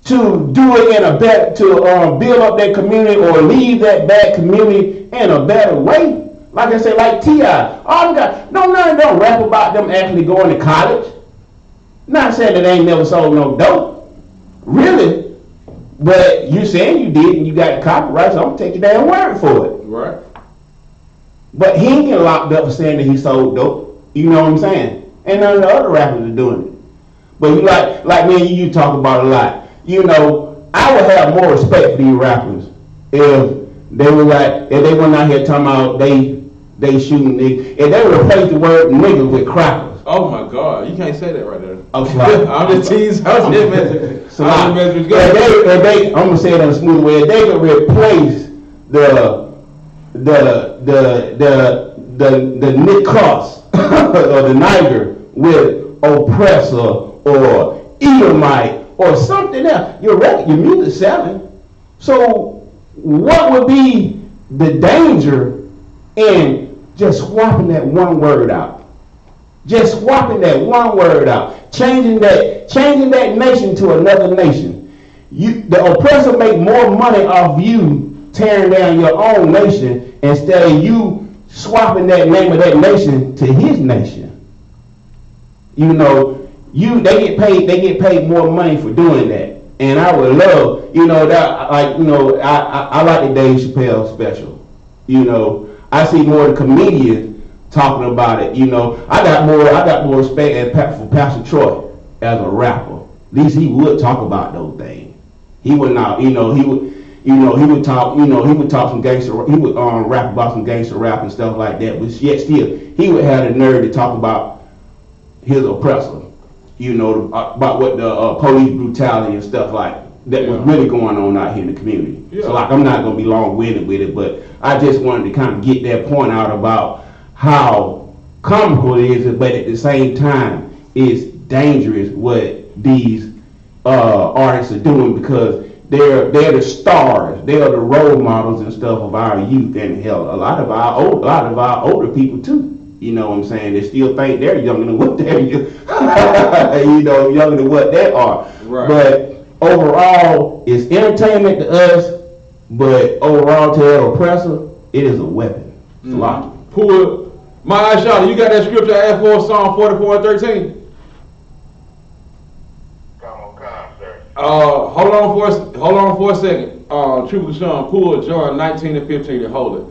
To do it in a better, to build up that community or leave that bad community in a better way. Like I said, like T.I. Don't rap about them actually going to college. Not saying that they ain't never sold no dope. Really. But you saying you did and you got the copyright, so I'm gonna take your damn word for it. Right. But he ain't getting locked up for saying that he sold dope. You know what I'm saying? And none of the other rappers are doing it. But you like me and you talk about a lot. You know, I would have more respect for these rappers if they were not here talking about they shooting niggas. If they would replace the word nigga with crackers. Oh my God, you can't say that right there. Oh, sorry. I'm just teasing. I'm just messing. I'm gonna say it in a smooth way. If they could replace the Nick Cross or the Niger with oppressor or Edomite or something else, your music selling. So what would be the danger in just swapping that one word out? Just swapping that one word out, changing that nation to another nation. The oppressor make more money off you tearing down your own nation instead of you swapping that name of that nation to his nation. You know, they get paid more money for doing that. And I would love, that, I like the Dave Chappelle special. I see more of the comedians talking about it. I got more respect for Pastor Troy as a rapper. At least he would talk about those things. He would not, he would talk some gangster. He would rap about some gangster rap and stuff like that. But yet still, he would have the nerve to talk about his oppressor. About what the police brutality and stuff like that was really going on out here in the community. Yeah. So I'm not gonna be long-winded with it, but I just wanted to kind of get that point out about how comical it is, but at the same time, it's dangerous what these artists are doing, because they're the stars, they are the role models and stuff of our youth, and hell, a lot of our older people too. You know what I'm saying? They still think they're younger than what they're, younger than what they are. Right. But overall, it's entertainment to us, but overall to their oppressor, it is a weapon. It's a lot. Pull my I.S.U.P.K, you got that scripture I asked for, Psalm 44:13? Hold on for a second. Trooper Sean, pull John 19 and 15 and hold it.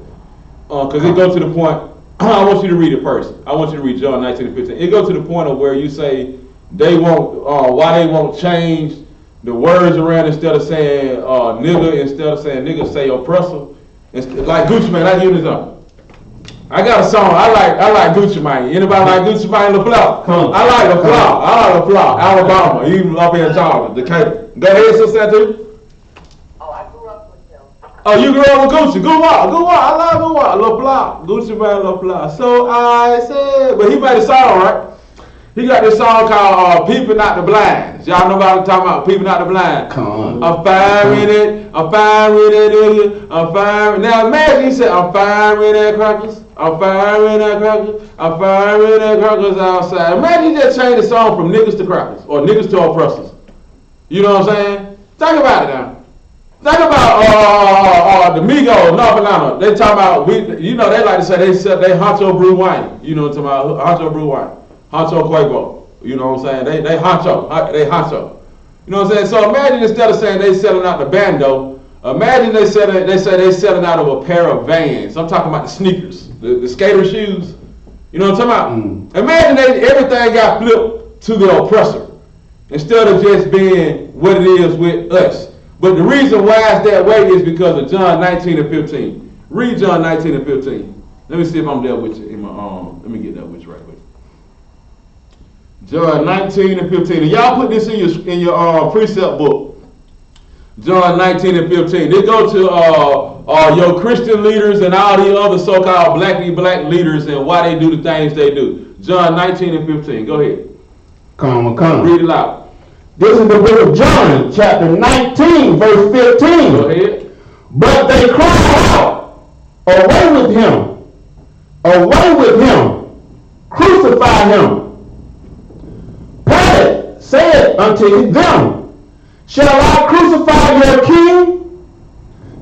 Because it goes to the point, I want you to read it first. I want you to read John 19 and 15. It goes to the point of where you say why they won't change the words around, instead of saying nigga, say oppressor. Like Gucci Mane, I give you this. I got a song. I like Gucci Mane. Anybody like Gucci Mane? LaFleur. I like LaFleur. Alabama. Even up here in Georgia, Decatur. Go ahead, Sister Santu. Oh, I grew up with him. Oh, you grew up with Gucci. Good walk. I love LaFleur. Gucci Mane, LaFleur. So I said, but he made a song, right? He got this song called Peeping Out the Blinds. Y'all know about talking about Peeping Out the Blinds. I'm firing it. I'm firing it. I'm firing. Now imagine he said, I'm firing at crackers. I'm firing at crackers. I'm firing at crackers outside. Imagine he just changed the song from niggas to crackers, or niggas to oppressors. You know what I'm saying? Think about it now. Think about the Migos, North Carolina. They talk about, they like to say they honcho brew wine. You know what I'm talking about? Honcho brew wine. Honcho Quavo. You know what I'm saying? They honcho. You know what I'm saying? So imagine, instead of saying they selling out the bando, imagine they say they selling out of a pair of Vans. I'm talking about the sneakers, the skater shoes. You know what I'm talking about? Imagine everything got flipped to the oppressor, instead of just being what it is with us. But the reason why it's that way is because of John 19 and 15. Read John 19 and 15. Let me see if I'm there with you in my let me get that with you right quick. John 19 and 15. And y'all put this in your precept book. John 19 and 15. They go to your Christian leaders and all the other so-called black leaders and why they do the things they do. John 19 and 15. Go ahead. Come. Read it loud. This is the book of John, chapter 19, verse 15. Go ahead. But they cried out, away with him, crucify him. Pilate said unto them, shall I crucify your king?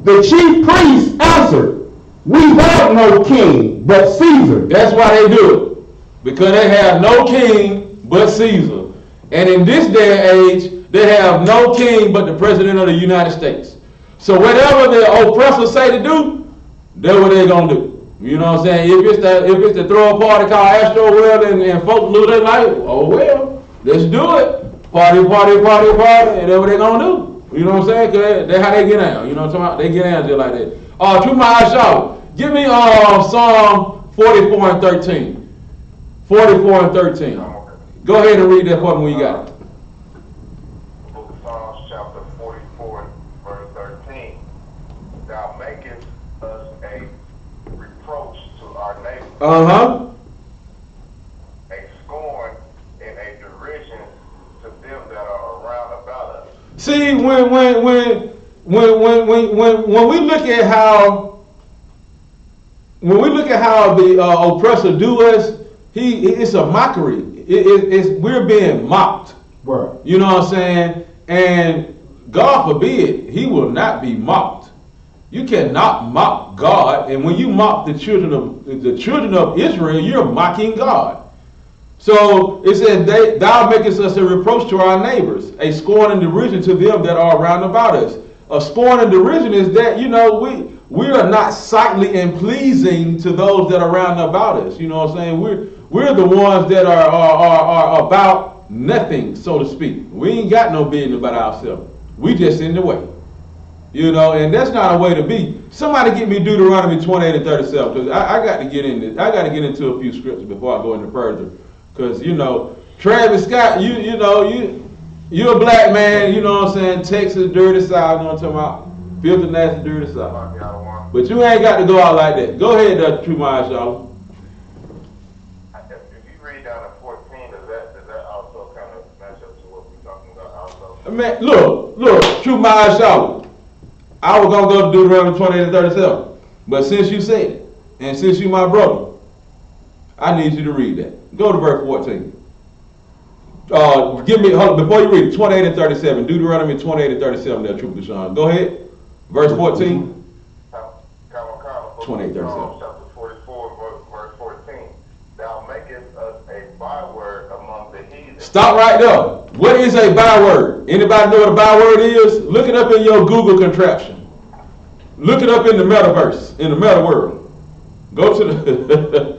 The chief priests answered, we have no king but Caesar. That's why they do it. Because they have no king but Caesar. And in this day and age, they have no king but the President of the United States. So whatever the oppressors say to do, that's what they're going to do. You know what I'm saying? If it's to throw a party called Astro World and folks lose their life, oh well, let's do it. Party, and that's what they're going to do. You know what I'm saying? Cause that's how they get out. You know what I'm talking about? They get out just like that. To my I.S.U.P.K, give me Psalm 44 and 13. 44 and 13. Go ahead and read that for me when you got it. Book of Psalms, chapter 44, verse 13. Thou makest us a reproach to our neighbors. A scorn and a derision to them that are around about us. See, when we look at how the oppressor do us, it's a mockery. We're being mocked. Right. You know what I'm saying? And God forbid, he will not be mocked. You cannot mock God. And when you mock the children of Israel, you're mocking God. So it says, thou makest us a reproach to our neighbors, a scorn and derision to them that are round about us. A scorn and derision is that, we are not sightly and pleasing to those that are round about us. You know what I'm saying? We're the ones that are about nothing, so to speak. We ain't got no business about ourselves. We just in the way. And that's not a way to be. Somebody get me Deuteronomy 28 and 37, because I got to get in this. I got to get into a few scriptures before I go into further. Because, Travis Scott, you're a black man, you know what I'm saying? Texas, dirty South, you know what I'm talking about? Filthy, nasty, dirty South. But you ain't got to go out like that. Go ahead, True Mind, Shalom. If you read down to 14, does that also kind of match up to what we're talking about also? Man, look, True Mind, Shalom. I was going to go to Deuteronomy 28 and 37. But since you said it, and since you my brother, I need you to read that. Go to verse 14. Before you read it, 28 and 37. Deuteronomy 28 and 37 there, True Sean. Go ahead. Verse 14. 28, 37. Chapter 44, verse 14. Thou makest us a byword among the heathen. Stop right there. What is a byword? Anybody know what a byword is? Look it up in your Google contraption. Look it up in the metaverse, in the meta world. Go to the...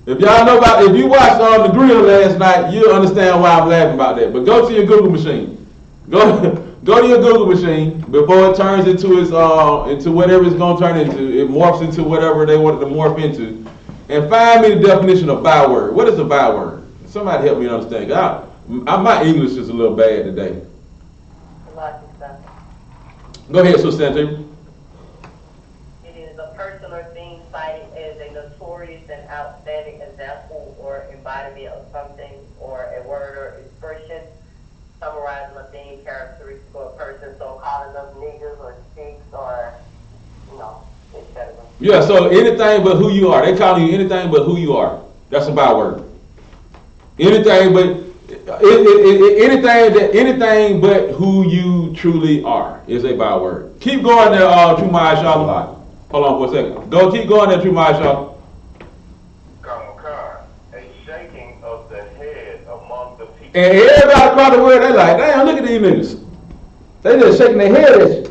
If y'all know if you watched The Grill last night, you'll understand why I'm laughing about that. But go to your Google machine. Go to your Google machine before it turns into into whatever it's going to turn into. It morphs into whatever they want it to morph into. And find me the definition of byword. What is a byword? Somebody help me understand. My English is a little bad today. Go ahead, Sister Santana. It is a person or thing cited as a notorious and outstanding example or embodiment of something, or a word or expression summarizing a thing, characteristic of a person. So calling them niggas or chicks or, etc. Yeah, so anything but who you are. They call you anything but who you are. That's a byword. Anything but who you truly are is a byword. Keep going there, True Mind Shalom. Hold on for a second. Keep going there, True Mind Shalom. A shaking of the head among the people. And everybody across the world, they like, damn, look at these niggas. They just shaking their head at you.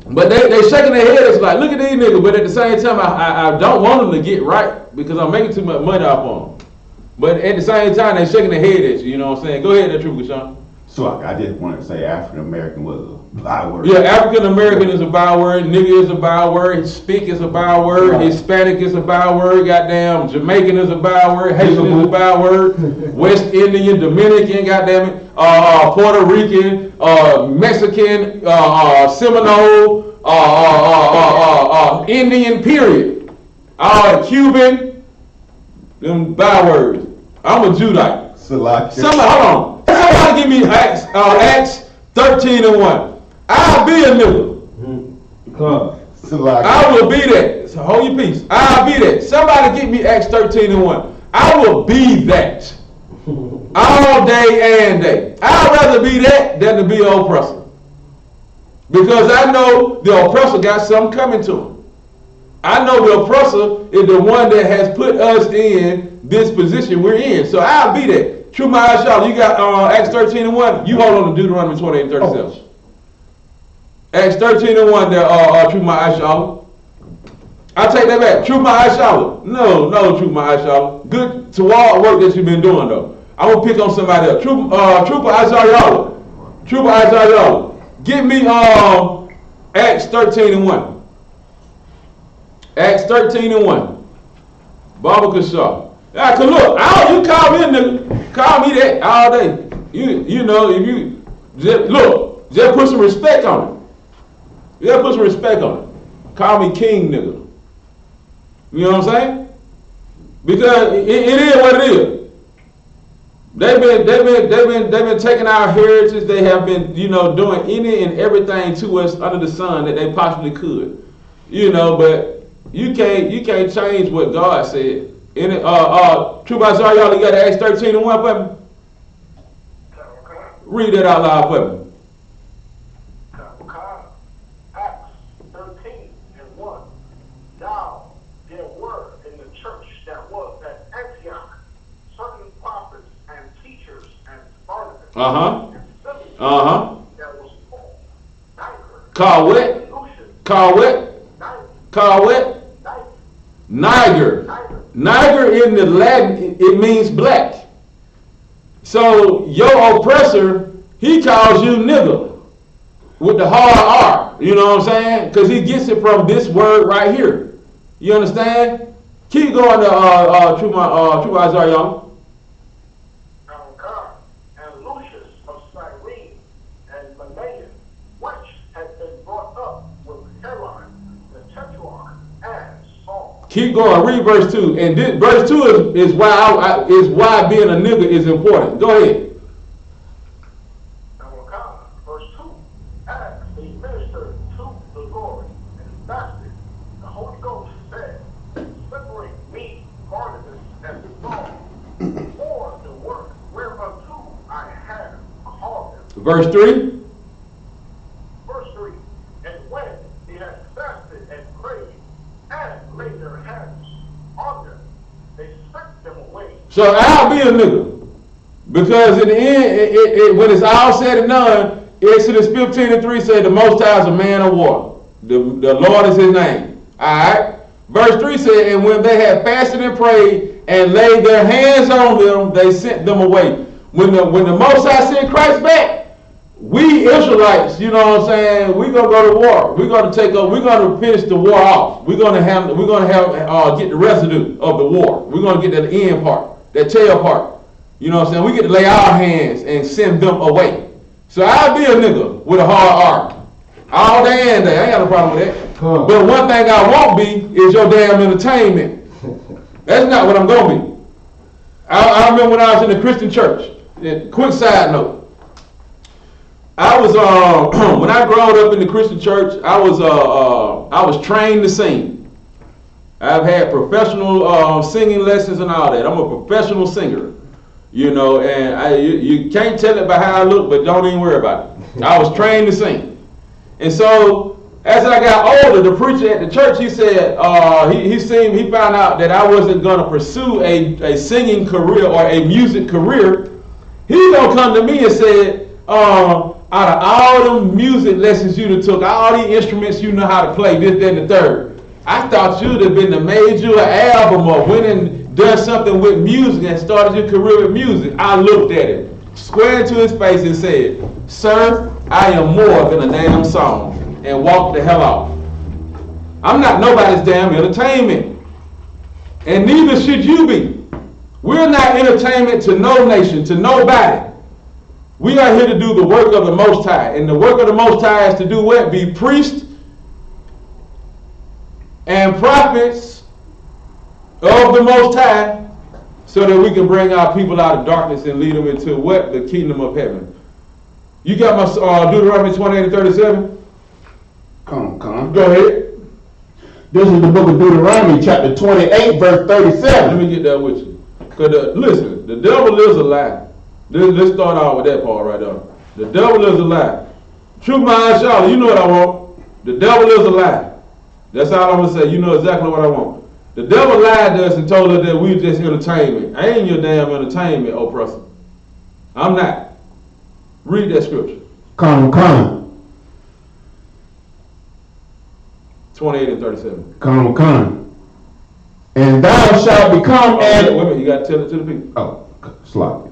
But they shaking their head at you like, look at these niggas. But at the same time, I don't want them to get right because I'm making too much money off on them. But at the same time, they shaking their head at you. You know what I'm saying? Go ahead, True Sean. So I just wanted to say African American was a byword. Yeah, African American is a byword. Nigga is a byword. Speak is a byword. Right. Hispanic is a byword. Goddamn, Jamaican is a byword. Haitian is a byword. West Indian, Dominican, goddamn it. Puerto Rican, Mexican, Seminole, Indian. Period. Cuban. Them bywords. I'm a Judite. Somebody, hold on. Somebody give me Acts 13 and 1. I'll be a nigga. I will be that. So hold your peace. I'll be that. Somebody give me Acts 13 and 1. I will be that. All day and day. I'd rather be that than to be an oppressor. Because I know the oppressor got something coming to him. I know the oppressor is the one that has put us in this position we're in. So I'll be that. True Mind Shalom, you got Acts 13 and 1. You hold on to Deuteronomy 28 and 37. Oh. Acts 13 and 1 there, True Mind Shalom. I take that back. True Mind Shalom. No, True Mind Shalom. Good to all work that you've been doing though. I'm gonna pick on somebody else. Trooper Isaiah. Trooper Isaiah. Give me Acts 13 and 1. Acts 13 and 1. Baba Kashar. Cause look, you call me a nigga, call me that all day. You know, if you just put some respect on it. Just put some respect on it. Call me king, nigga. You know what I'm saying? Because it is what it is. They've been taking our heritage. They have been, doing any and everything to us under the sun that they possibly could. But you can't change what God said. In it, True by y'all, you got Acts 13 and 1 for me? Read that out loud for me. Acts 13 and 1. Now there were in the church that was at Antioch certain prophets Uh-huh. in Philly. Uh-huh. That was Niger. Called what? Called what? Niger. Called what? Niger. Niger. Niger in the Latin, it means black. So your oppressor, he calls you nigger with the hard R. You know what I'm saying? Because he gets it from this word right here. You understand? Keep going to True Isaiah, y'all. And Lucius of Cyrene and Manaen, which had been brought up with Herod, the Tetrarch, and Saul. Keep going. Read verse 2. And this, verse 2 is why why being a nigga is important. Go ahead. Verse 2. As they ministered to the Lord and fasted, the Holy Ghost said, separate me, Barnabas, and Saul, for the work whereunto I have called them. Verse 3. Verse 3. And when they had fasted and prayed and laid their hands on them, they sent them away. So I'll be a nigga. Because in the end, when it's all said and done, Exodus 15:3 say the Most High is a man of war. The Lord is his name. Alright? Verse 3 said, and when they had fasted and prayed and laid their hands on them, they sent them away. When the Most High sent Christ back, we Israelites, you know what I'm saying, we're gonna go to war. We're gonna finish the war off. We're gonna get the residue of the war. We're gonna get that end part, that tail part. You know what I'm saying? We get to lay our hands and send them away. So I'll be a nigga with a hard R. All day and day. I ain't got no problem with that. But one thing I won't be is your damn entertainment. That's not what I'm going to be. I remember when I was in the Christian church. Quick side note. I was when I grew up in the Christian church, I was trained to sing. I've had professional singing lessons and all that. I'm a professional singer. You know, and you can't tell it by how I look, but don't even worry about it. I was trained to sing. And so, as I got older, the preacher at the church, he said, he found out that I wasn't going to pursue a singing career or a music career. He's going to come to me and said, out of all them music lessons you took, all these instruments you know how to play, this, that, and the third, I thought you'd have been to made you an album or went and done something with music and started your career with music. I looked at him square into his face and said, sir, I am more than a damn song, and walked the hell off. I'm not nobody's damn entertainment, and neither should you be. We're not entertainment to no nation, to nobody. We are here to do the work of the Most High, and the work of the Most High is to do what? Be priests and prophets of the Most High, so that we can bring our people out of darkness and lead them into what? The kingdom of heaven. You got my Deuteronomy 28:37? Come. Go ahead. This is the book of Deuteronomy, chapter 28, verse 37. Let me get that with you. Because listen, the devil is a lie. Let's start out with that part right there. The devil is a lie. Truth, my Charlotte, you know what I want. The devil is a lie. That's all I'm going to say. You know exactly what I want. The devil lied to us and told us that we just entertainment. I ain't your damn entertainment, oppressor. I'm not. Read that scripture. Come. 28:37. Come. And thou shalt become Wait a minute, you got to tell it to the people. Oh, sloppy.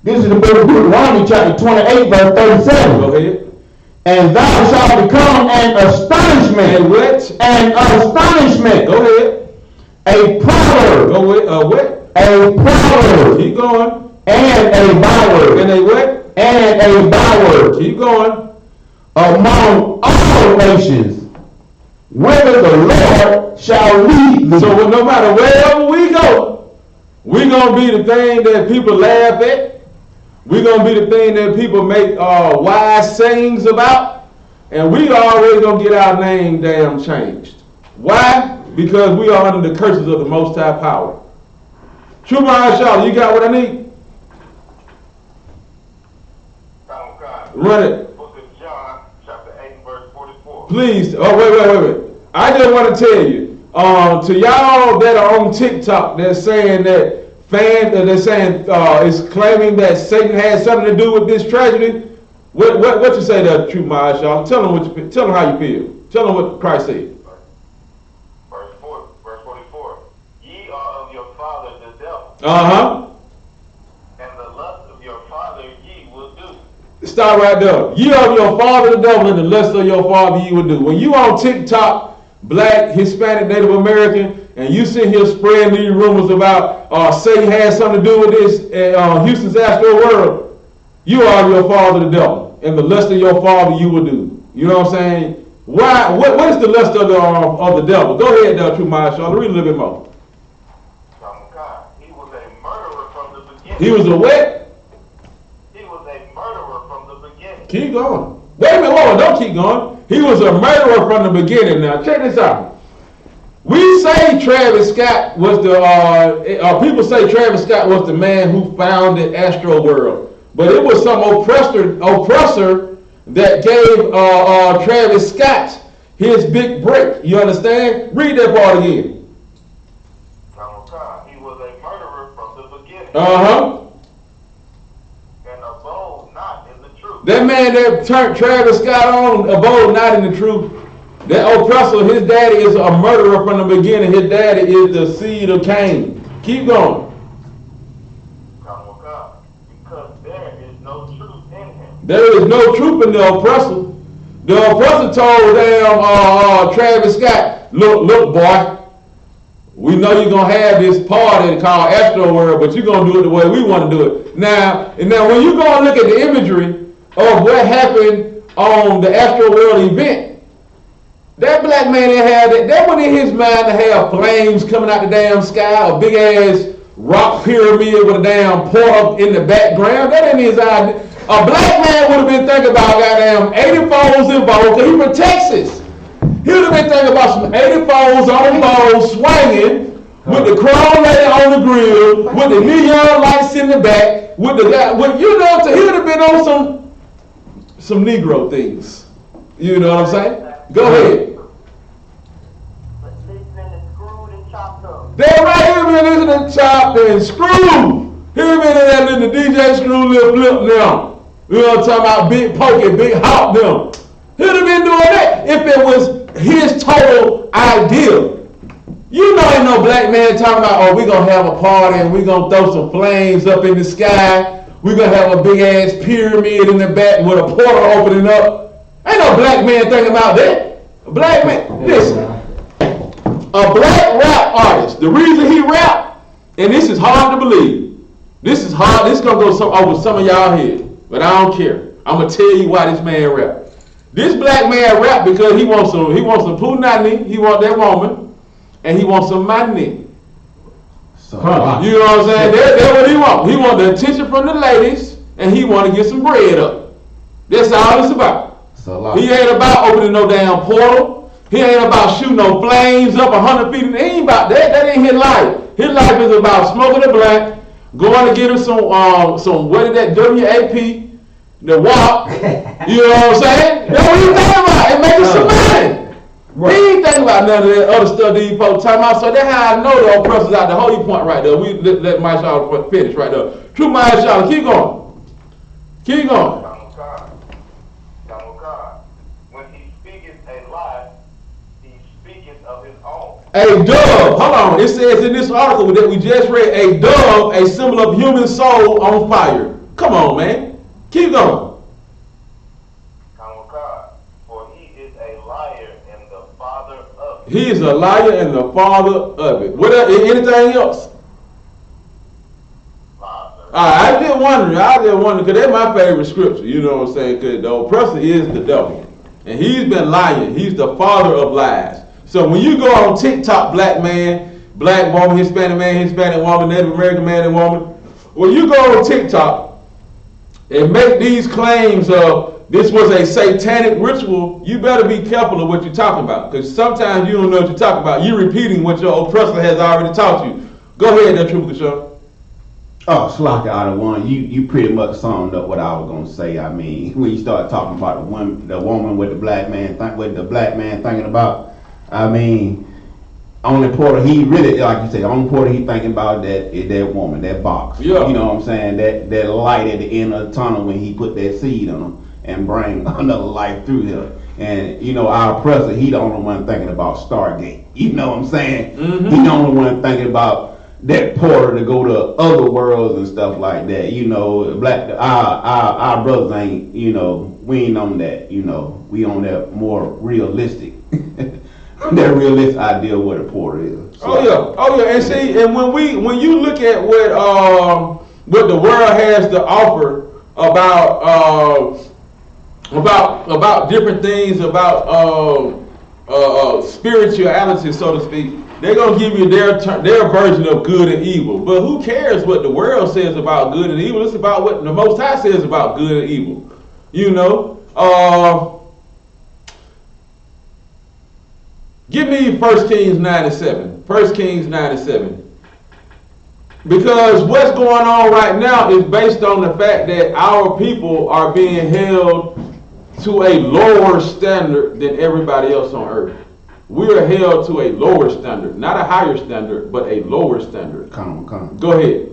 This is the book of Deuteronomy, chapter 28, verse 37. Go ahead. And thou shalt become an astonishment. And what? An astonishment. Go ahead. A proverb. Go with what? A proverb. Keep going. And a byword. And a what? And a byword. Keep going. Among all nations, whither the Lord shall lead thee. So no matter wherever we go, we're going to be the thing that people laugh at. We're going to be the thing that people make wise sayings about. And we always going to get our name damn changed. Why? Because we are under the curses of the Most High power. True, my Charlotte, you got what I need? Run it. Book of John, chapter 8, verse 44. Please. Oh, wait. I just want to tell you, to y'all that are on TikTok, they're saying that they're saying is claiming that Satan had something to do with this tragedy. What you say there, true Ma'ashah? Tell them how you feel. Tell them what Christ said. Verse 44. Ye are of your father the devil. And the lust of your father ye will do. Stop right there. Ye are of your father the devil, and the lust of your father ye will do. When you on TikTok, Black, Hispanic, Native American, and you sit here spreading these rumors about Satan has something to do with this Houston's Astro World, you are your father the devil, and the lust of your father you will do. You know what I'm saying? Why? What is the lust of the devil? Go ahead, True Ma'ashah. Read a little bit more. He was a murderer from the beginning. He was a what? He was a murderer from the beginning. Keep going. Wait a minute, hold on, don't keep going. He was a murderer from the beginning. Now, check this out. We say Travis Scott was people say Travis Scott was the man who founded Astro World. But it was some oppressor that gave Travis Scott his big break. You understand? Read that part again. He was a murderer from the beginning. And abode not in the truth. That man that turned Travis Scott on abode not in the truth. That oppressor, his daddy is a murderer from the beginning. His daddy is the seed of Cain. Keep going. Because there is no truth in him. There is no truth in the oppressor. The oppressor told Travis Scott, look, boy, we know you're going to have this party called Astro World, but you're going to do it the way we want to do it. Now when you go and look at the imagery of what happened on the Astro World event, that black man that went in his mind to have flames coming out the damn sky, a big ass rock pyramid with a damn portal in the background. That ain't his idea. A black man would have been thinking about goddamn 84s involved, because he from Texas. He would have been thinking about some 84s on balls swinging with the chrome lady on the grill, with the neon lights in the back, with the guy, he would have been on some Negro things. You know what I'm saying? Go ahead. They're right here, man, listening to Chopped and Screw. Here, man, that little DJ Screw little flip now. You know what I'm talking about? Big Pokey, Big Hop them. He'd have been doing that if it was his total idea. You know ain't no black man talking about, oh, we're going to have a party and we're going to throw some flames up in the sky. We're going to have a big ass pyramid in the back with a portal opening up. Ain't no black man thinking about that. A black man, listen. A black rap artist, the reason he rap, and this is hard to believe. This is hard. This is going to go over some of y'all head, but I don't care. I'm going to tell you why this man rap. This black man rap because he wants some punani, he want that woman, and he wants some money. You know what I'm saying? That's what he want. He want the attention from the ladies, and he want to get some bread up. That's all it's about. He ain't about opening no damn portal. He ain't about shooting no flames up 100 feet. He ain't about that. That ain't his life. His life is about smoking a blunt, going to get him some what is that, WAP, the WAP. You know what I'm saying? That's what he's thinking about. And making some money. Right. He ain't thinking about none of that other stuff these folks talking about. So that's how I know the oppressors out the whole point right there. We let Ma'ashah finish right there. True Ma'ashah, keep going. Keep going. A dove, hold on, it says in this article that we just read, a dove, a symbol of human soul on fire. Come on, man. Keep going. For he is a liar and the father of it. He is a liar and the father of it. What else? Anything else? I just wondering, because that's my favorite scripture, you know what I'm saying? Because the oppressor is the devil. And he's been lying. He's the father of lies. So when you go on TikTok, black man, black woman, Hispanic man, Hispanic woman, Native American man and woman, when you go on TikTok and make these claims of this was a satanic ritual, you better be careful of what you're talking about. Because sometimes you don't know what you're talking about. You're repeating what your oppressor has already taught you. Go ahead, that True Kashawn. Oh, Slaka out of one, you pretty much summed up what I was gonna say. I mean, when you start talking about the woman with the black man, what the black man thinking about. I mean, only portal he really, like you said, only portal he thinking about that woman, that box. Yeah. You know what I'm saying? That light at the end of the tunnel when he put that seed on him and bring another life through him. And you know, our oppressor, he the only one thinking about Stargate. You know what I'm saying? Mm-hmm. He the only one thinking about that portal to go to other worlds and stuff like that. You know, our brothers ain't, you know, we ain't on that. You know, we on that more realistic. That realistic idea of what a portal is. So, Oh yeah, and see, and when you look at what the world has to offer about different things about spirituality, so to speak, they're gonna give you their version of good and evil. But who cares what the world says about good and evil? It's about what the Most High says about good and evil. You know. Give me 1 Kings 9:7. 1 Kings 9:7. Because what's going on right now is based on the fact that our people are being held to a lower standard than everybody else on earth. We are held to a lower standard, not a higher standard, but a lower standard. Come. Go ahead.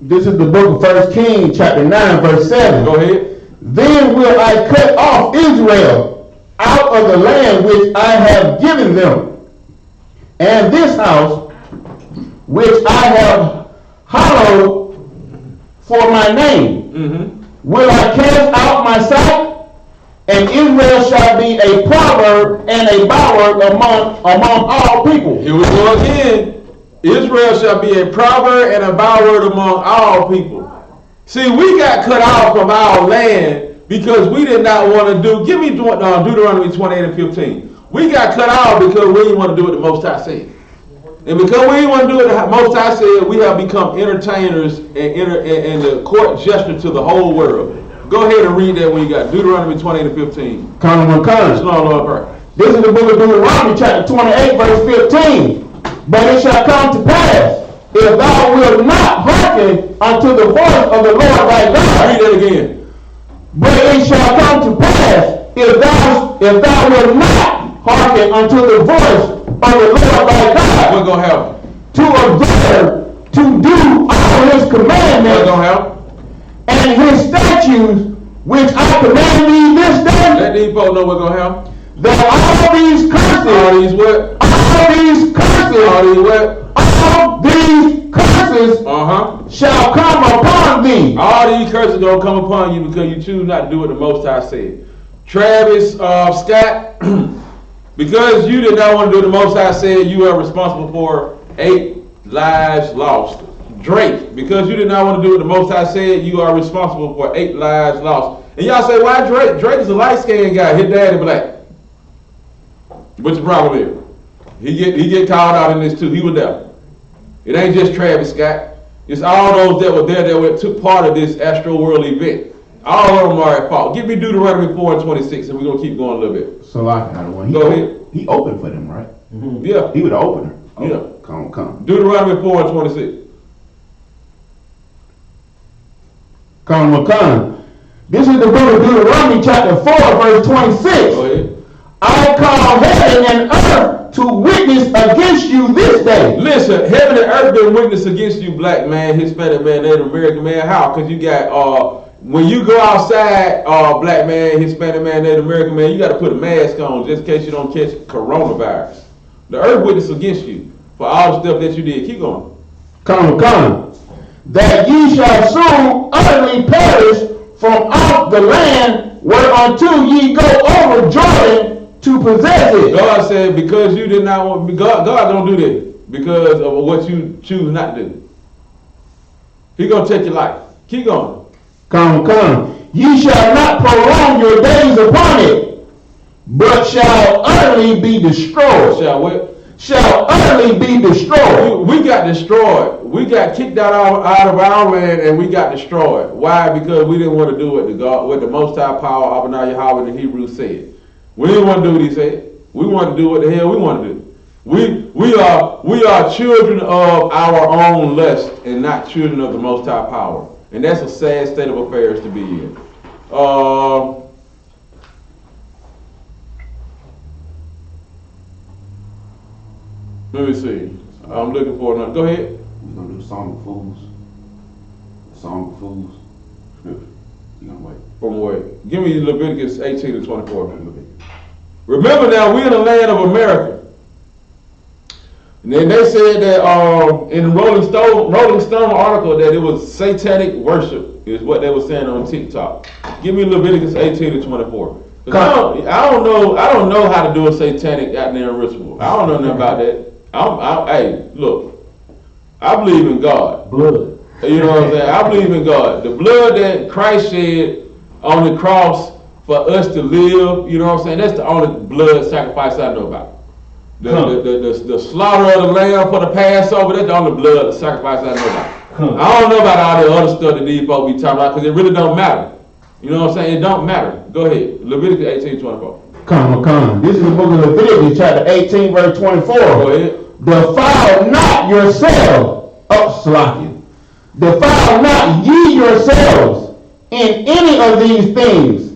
This is the book of 1 Kings, chapter 9, verse 7. Go ahead. Then will I cut off Israel out of the land which I have given them, and this house which I have hallowed for my name, will I cast out my sight, and Israel shall be a proverb and a byword among all people. Here we go again. Israel shall be a proverb and a byword among all people. See, we got cut off from our land because we did not want to do. Give me Deuteronomy 28:15. We got cut off because we didn't want to do what the Most High said. And because we didn't want to do what the Most High said, we have become entertainers and the court gesture to the whole world. Go ahead and read that when you got Deuteronomy 28:15. Come. This is the book of Deuteronomy, chapter 28, verse 15. But it shall come to pass, if thou wilt not hearken unto the voice of the Lord thy God. Read that again. But it shall come to pass, if thou wilt not hearken unto the voice of the Lord thy God. What's going to happen? To observe, to do all his commandments. What's going to happen? And his statutes, which I command thee this day. Let these folks know what's going to happen. That all these curses. All these what? All these curses. All these what? All these curses shall come upon thee. All these curses gonna come upon you because you choose not to do what the Most High said. Travis Scott, because you did not want to do what the Most High said, you are responsible for 8 lives lost. Drake, because you did not want to do what the Most High said, you are responsible for 8 lives lost. And y'all say, why Drake? Drake is a light-skinned guy. His daddy black. What's the problem here? He get called out in this too. He was there. It ain't just Travis Scott. It's all those that were there that took part of this Astro World event. All of them are at fault. Give me Deuteronomy 4:26, and we're going to keep going a little bit. So I got one. Go ahead. He opened for them, right? Mm-hmm. Yeah. He was the opener. Oh, yeah. Come. Deuteronomy 4:26. Come. This is the book of Deuteronomy, chapter 4, verse 26. Go ahead. I call heaven and earth to witness against you this day. Listen, heaven and earth been witness against you, black man, Hispanic man, Native American man. How? Because you got, when you go outside, black man, Hispanic man, Native American man, you got to put a mask on just in case you don't catch coronavirus. The earth witness against you for all the stuff that you did. Keep going. Come. That ye shall soon utterly perish from off the land whereunto ye go over Jordan to possess it. God said, because you did not want, God don't do that because of what you choose not to do. He gonna take your life. Keep going. Come. Ye shall not prolong your days upon it, but shall utterly be destroyed. Shall what? Shall utterly be destroyed. We got destroyed. We got kicked out of our land and we got destroyed. Why? Because we didn't want to do what the Most High Power, Abinah Yahweh, the Hebrews said. We didn't want to do what he said. We wanted to do what the hell we want to do. We are children of our own lust and not children of the Most High Power. And that's a sad state of affairs to be in. Let me see. I'm looking for another. Go ahead. We're gonna do Song of Fools. Song of Fools. You gonna wait? From what? Give me Leviticus 18 to 24. Remember now, we're in the land of America. And then they said that in Rolling Stone article that it was satanic worship is what they were saying on TikTok. Give me Leviticus 18 to 24. I don't know how to do a satanic goddamn ritual. I don't know nothing about that. Hey, look, I believe in God. Blood. You know what I'm saying? I believe in God. The blood that Christ shed on the cross for us to live, you know what I'm saying? That's the only blood sacrifice I know about. The slaughter of the lamb for the Passover, that's the only blood sacrifice I know about. I don't know about all the other stuff that these folks be talking about because it really don't matter. You know what I'm saying? It don't matter. Go ahead. Leviticus 18:24. Come. This is the book of Leviticus, chapter 18, verse 24. Go ahead. Defile not yourselves. Slakia. Defile not ye yourselves in any of these things.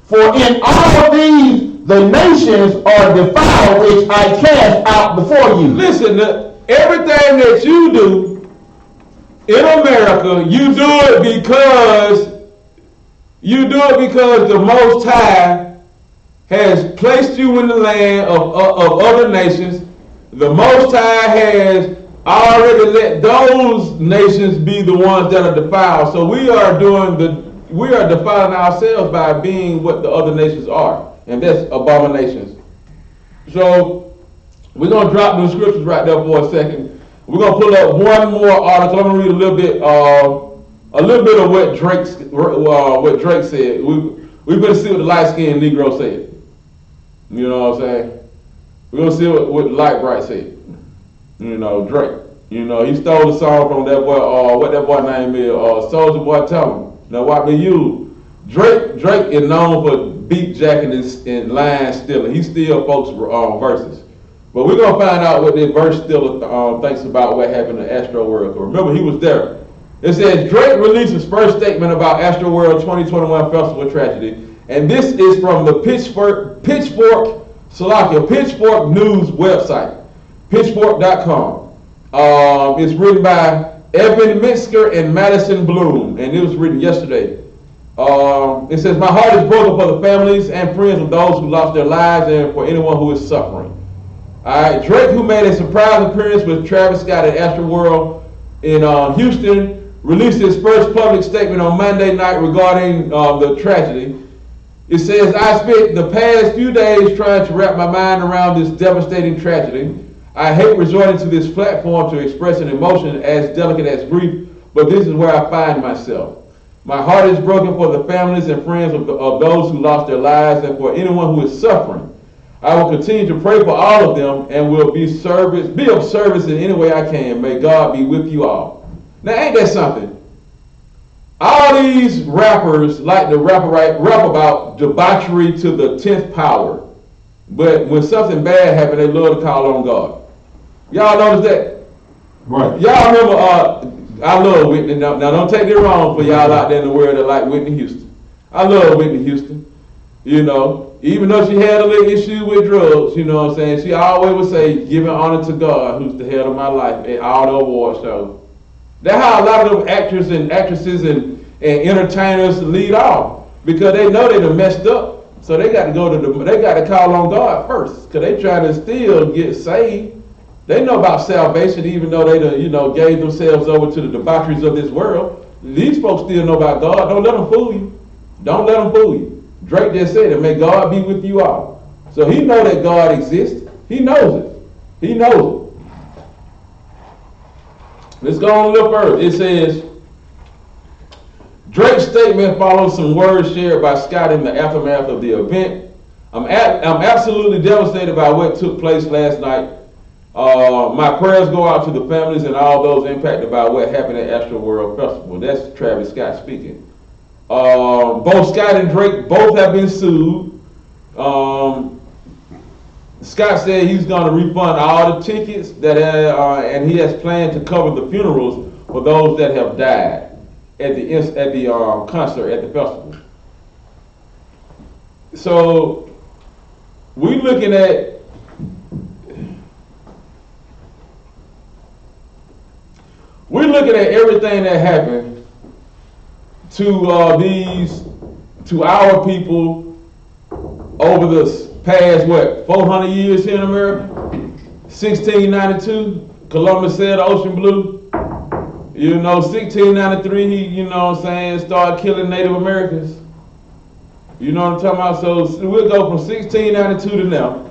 For in all these the nations are defiled, which I cast out before you. Listen, everything that you do in America, you do it because the Most High has placed you in the land of other nations. The Most High has already let those nations be the ones that are defiled. So we are defiling ourselves by being what the other nations are, and that's abominations. So we're gonna drop the scriptures right there for a second. We're gonna pull up one more article. I'm gonna read a little bit of what Drake said. We better see what the light-skinned Negro said. You know what I'm saying? We're gonna see what Light Bright said. You know, Drake. You know, he stole the song from that boy, what that boy name is, Soulja Boy Tell Him. Now what be you? Drake is known for beat jacking and line stealing. He steals folks' verses. But we're gonna find out what this verse stealer thinks about what happened to Astro World. Remember, he was there. It says Drake released his first statement about Astro World 2021 Festival tragedy, and this is from the Pitchfork News website, pitchfork.com. It's written by Evan Minsker and Madison Bloom, and it was written yesterday. It says, my heart is broken for the families and friends of those who lost their lives and for anyone who is suffering. All right, Drake, who made a surprise appearance with Travis Scott at Astro World in Houston, released his first public statement on Monday night regarding the tragedy. It says, I spent the past few days trying to wrap my mind around this devastating tragedy. I hate resorting to this platform to express an emotion as delicate as grief, but this is where I find myself. My heart is broken for the families and friends of those who lost their lives and for anyone who is suffering. I will continue to pray for all of them and will be of service in any way I can. May God be with you all. Now, ain't that something? All these rappers like to rap about debauchery to the 10th power. But when something bad happens, they love to call on God. Y'all notice that? Right. Y'all remember, I love Whitney. Now don't take it wrong for y'all out there in the world that like Whitney Houston. I love Whitney Houston. You know, even though she had a little issue with drugs, you know what I'm saying? She always would say, giving honor to God, who's the head of my life, at all the award shows. That's how a lot of them actors and actresses and entertainers lead off, because they know they done messed up. So they got to they got to call on God first, because they trying to still get saved. They know about salvation, even though they gave themselves over to the debaucheries of this world. These folks still know about God. Don't let them fool you. Don't let them fool you. Drake just said it, may God be with you all. So he know that God exists. He knows it. He knows it. Let's go on a little further. It says, Drake's statement follows some words shared by Scott in the aftermath of the event. I'm absolutely devastated by what took place last night. My prayers go out to the families and all those impacted by what happened at Astro World Festival. That's Travis Scott speaking. Both Scott and Drake both have been sued. Scott said he's going to refund all the tickets and he has planned to cover the funerals for those that have died at the concert at the festival. So we're looking at we're looking at everything that happened to our people over the past, 400 years here in America? 1692, Columbus sailed the ocean blue. 1693, he, started killing Native Americans. You know what I'm talking about? So we'll go from 1692 to now.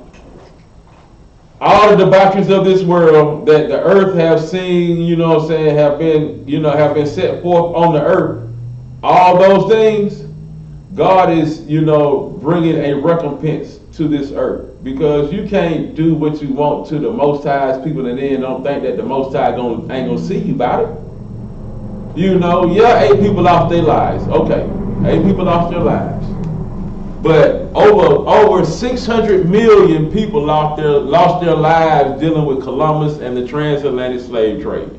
All the debaucheries of this world that the earth have seen, have been set forth on the earth. All those things, God is, bringing a recompense to this earth. Because you can't do what you want to the Most High's people and then don't think that the Most High ain't gonna see you about it. 8 people lost their lives. Okay, 8 people lost their lives. But over 600 million people lost their lives dealing with Columbus and the transatlantic slave trade.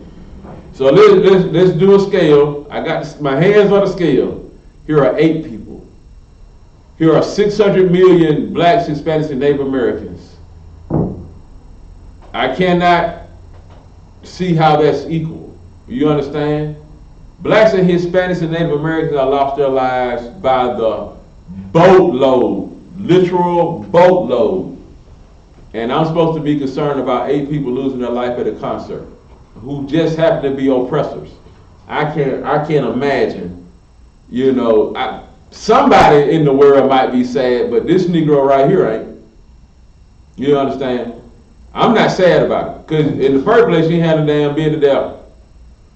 So let's do a scale. I got my hands on the scale. Here are 8 people. Here are 600 million blacks, Hispanics, and Native Americans. I cannot see how that's equal. You understand? Blacks and Hispanics and Native Americans have lost their lives by the boatload, literal boatload. And I'm supposed to be concerned about 8 people losing their life at a concert who just happen to be oppressors. I can't imagine, somebody in the world might be sad, but this Negro right here ain't. You understand? I'm not sad about it, because in the first place, you had a damn business there.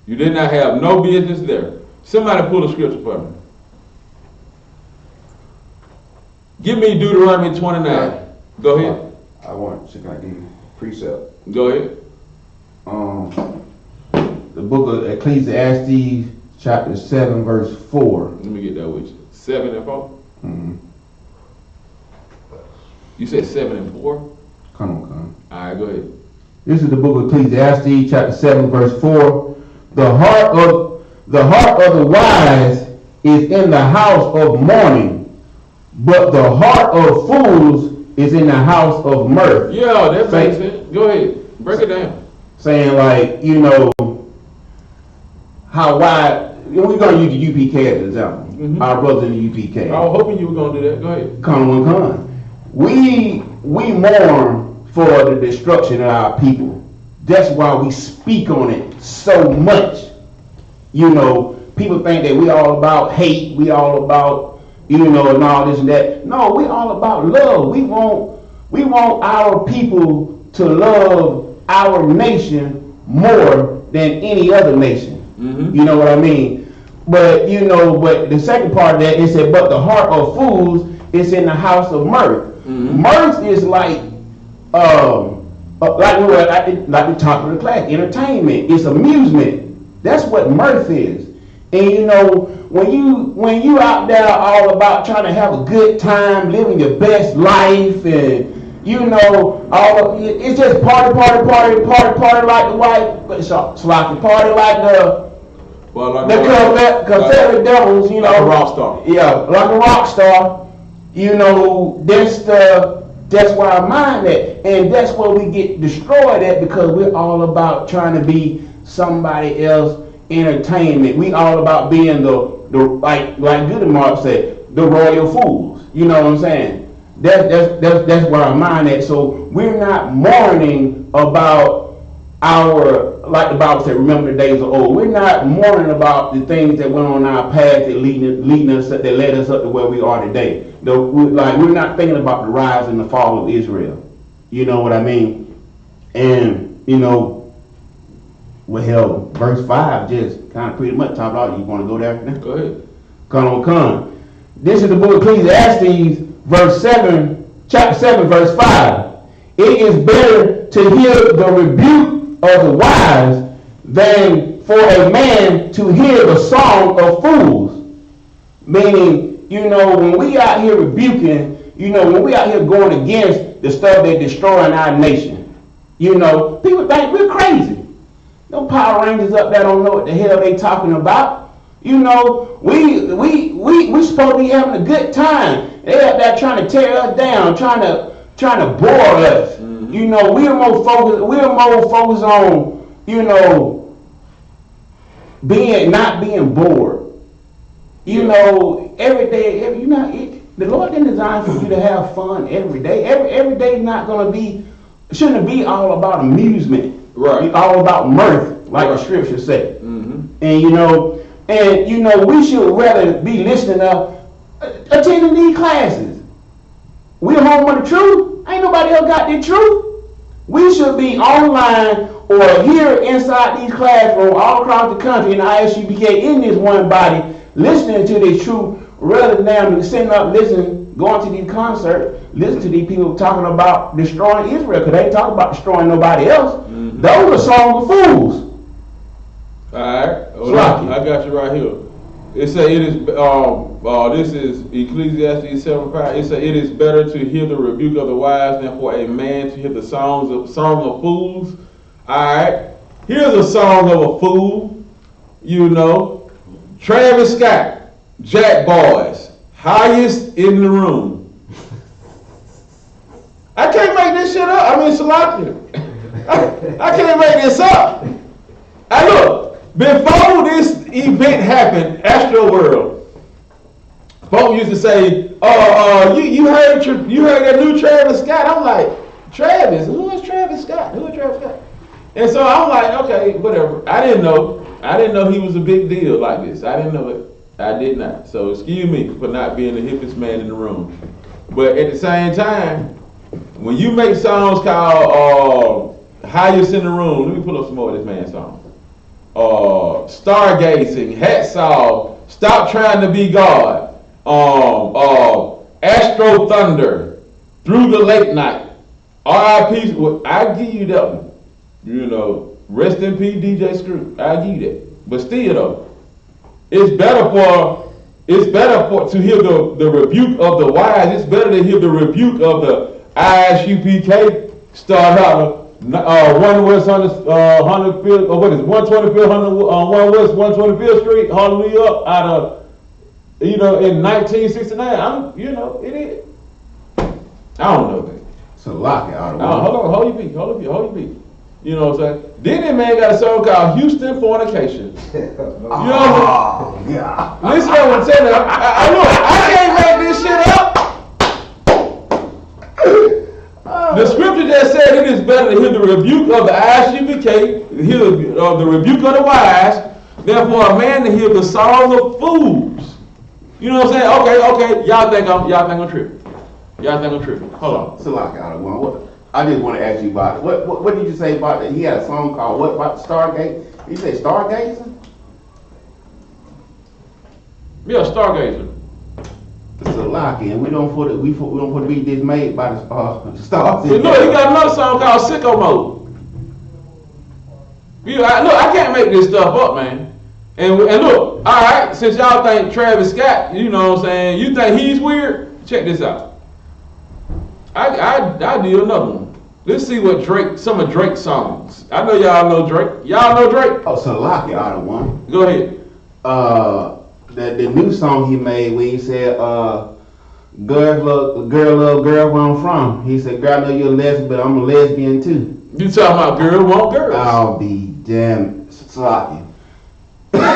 You did not have no business there. Somebody pull a scripture for me. Give me Deuteronomy 29. Go ahead. Can I give you precept? Go ahead. The book of Ecclesiastes, chapter 7, verse 4. Let me get that with you. 7 and 4? Mm-hmm. You said 7 and 4? Come on. All right, go ahead. This is the book of Ecclesiastes, chapter 7, verse 4. The heart of the wise is in the house of mourning, but the heart of fools is in the house of mirth. Yeah, that makes sense. Go ahead. Break it down. Saying how wide, we're going to use the UPK as an example. Mm-hmm. Our brothers in the UPK. I was hoping you were going to do that. Go ahead. Come. We mourn for the destruction of our people. That's why we speak on it so much. People think that we all about hate, we all about, and all this and that. No, we all about love. We want our people to love our nation more than any other nation. Mm-hmm. You know what I mean? But but the second part of that, it said, but the heart of fools is in the house of mirth. Mm-hmm. Mirth is like the top of the class, entertainment. It's amusement. That's what mirth is. And when you out there all about trying to have a good time, living your best life, and it's just party like the white, it's like the party like the Confederate devils, like a rock star. Yeah, like a rock star. That's where our mind at, and that's where we get destroyed at, because we're all about trying to be somebody else entertainment. We all about being the like Goodmark said, the royal fools. You know what I'm saying? That's where our mind at. So we're not mourning about like the Bible said, remember the days of old. We're not mourning about the things that went on our past that that led us up to where we are today. We're not thinking about the rise and the fall of Israel. You know what I mean? And verse 5 just kind of pretty much top out. You want to go there? Go ahead. Come. This is the book of Ecclesiastes, chapter 7, verse 5. It is better to hear the rebuke of the wise than for a man to hear the song of fools. Meaning, when we out here rebuking, when we out here going against the stuff that destroying our nation, people think we're crazy. No Power Rangers up there don't know what the hell they talking about. We supposed to be having a good time. They up there trying to tear us down, trying to bore us. Mm-hmm. We're more focused on, not being bored. You know, every day, the Lord didn't design for you to have fun every day. Every day is not going to be, shouldn't be all about amusement. Right. It's all about mirth, like the scripture say. Mm-hmm. And we should rather be listening attending these classes. We're home with the truth. Ain't nobody else got the truth. We should be online or here inside these classrooms all across the country in the I.S.U.P.K. in this one body, listening to the truth rather than sitting up listening, going to these concerts, listening to these people talking about destroying Israel, because they ain't talking about destroying nobody else. Mm-hmm. Those are songs of fools. Alright, I got you right here. It say it is this is Ecclesiastes 7:5. It say it is better to hear the rebuke of the wise than for a man to hear the songs of fools. Alright. Here's a song of a fool. You know. Travis Scott, Jack Boys, highest in the room. I can't make this shit up. I mean, Salakia. I can't make this up. Hey, look, before this event happened, Astro World, folks used to say, you heard that new Travis Scott? I'm like, Travis? Who is Travis Scott? And so I'm like, okay, whatever. I didn't know he was a big deal like this. I didn't know it. I did not. So excuse me for not being the hippest man in the room. But at the same time, when you make songs called Highest in the Room, let me pull up some more of this man's songs. Stargazing, Hats Off, Stop Trying to Be God, Astro Thunder, Through the Late Night, R.I.P. I give you that one. You know, rest in peace, DJ Screw. I give you that. But still though, it's better to hear the rebuke of the wise. It's better to hear the rebuke of the I.S.U.P.K. Start out 1 West 125th, or what is it? 125th, 1 West 125th Street, Hallelujah, out of, in 1969. It is. I don't know that. It's a lock out of hold your beat. You know what I'm saying? Then that man got a song called Houston Fornication. You know what I'm saying? Yeah. Listen to what I'm telling you. I can't make this shit up. The scripture just said it is better to hear the rebuke of the I.S.U.P.K, hear the rebuke of the wise, than for a man to hear the songs of fools. You know what I'm saying? Okay. Y'all think I'm tripping. Hold on. So like out of one. I just want to ask you about it. What did you say about that? He had a song called what about Stargate? You said Stargazing? Yeah, Stargazer. It's a lock in. We don't put to be dismayed by the stars. But look, he got another song called Sicko Mode. I can't make this stuff up, man. And look, all right, since y'all think Travis Scott, you know what I'm saying, you think he's weird? Check this out. I do another one. Let's see what some of Drake's songs. I know y'all know Drake. Y'all know Drake? Oh, so lock it out of one. Go ahead. The new song he made where he said, girl love girl where I'm from. He said, girl, I know you're a lesbian, but I'm a lesbian too. You talking about girl want girls? I'll be damn sloppy. Look, I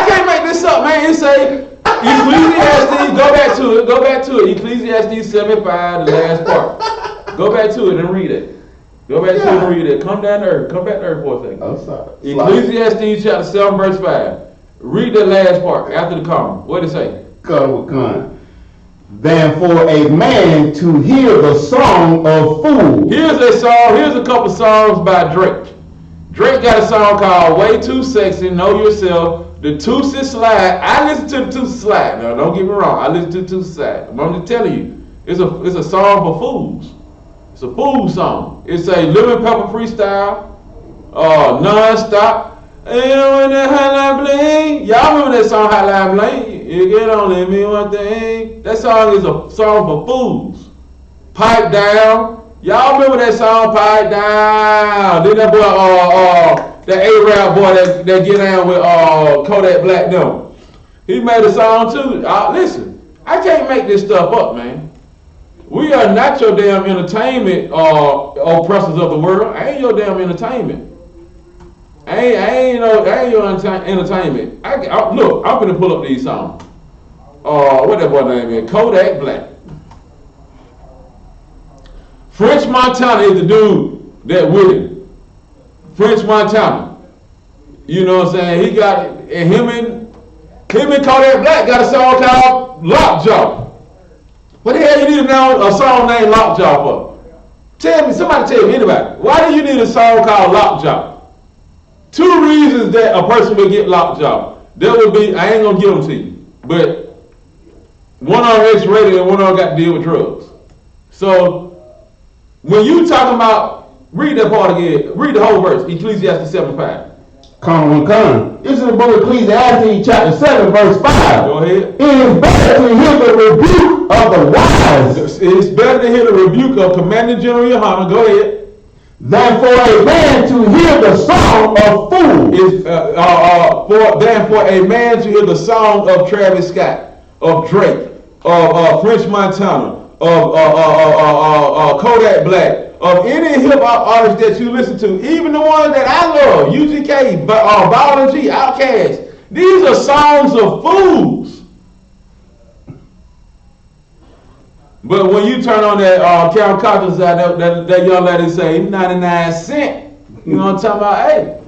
can't make this up, man. It say Ecclesiastes, go back to it. Ecclesiastes 7:5, the last part. Go back to it and read it. Go back to it and read it. Come back to earth for a second. I'm sorry. Ecclesiastes chapter 7, verse 5. Read the last part after the comma. What did it say? Than for a man to hear the song of fools. Here's a couple songs by Drake. Drake got a song called Way Too Sexy, Know Yourself. The Tootsie Slide. I listen to the Tootsie Slide. Now, don't get me wrong. I listen to the Tootsie Slide. But I'm just telling you, it's a song for fools. It's a fool song. It's a Living Pepper freestyle, non-stop. And that Hotline Bling. Y'all remember that song Hotline Bling? You can only mean one thing. That song is a song for fools. Pipe Down. Y'all remember that song Pipe Down? Then that boy, that A-Rap boy that get down with Kodak Black them. He made a song too. Listen, I can't make this stuff up, man. We are not your damn entertainment oppressors of the world. I ain't your damn entertainment. I ain't your entertainment. Look, I'm gonna pull up these songs. What that boy name is? Kodak Black. French Montana is the dude that with him. French Montana. You know what I'm saying? He got it, and him and Kodak Black got a song called Lockjaw. What the hell you need a song named Lockjaw for? Somebody tell me, anybody. Why do you need a song called Lockjaw? 2 reasons that a person would get lockjaw. There would be, I ain't gonna give them to you, but one on X-rated and one on got to deal with drugs. So when you talking about, read that part again, read the whole verse, Ecclesiastes 7:5. This is the book of Ecclesiastes chapter 7 verse 5. Go ahead. It is better to hear the rebuke of the wise. It's better to hear the rebuke of Commanding General Yahanna. Go ahead. Than for a man to hear the song of fools. Than for a man to hear the song of Travis Scott, of Drake, of French Montana, of Kodak Black, of any hip hop artist that you listen to, even the ones that I love, UGK, Ball G, Outkast. These are songs of fools. But when you turn on that Karen Cochran side, that young lady say 99 cents. You know what I'm talking about? Hey,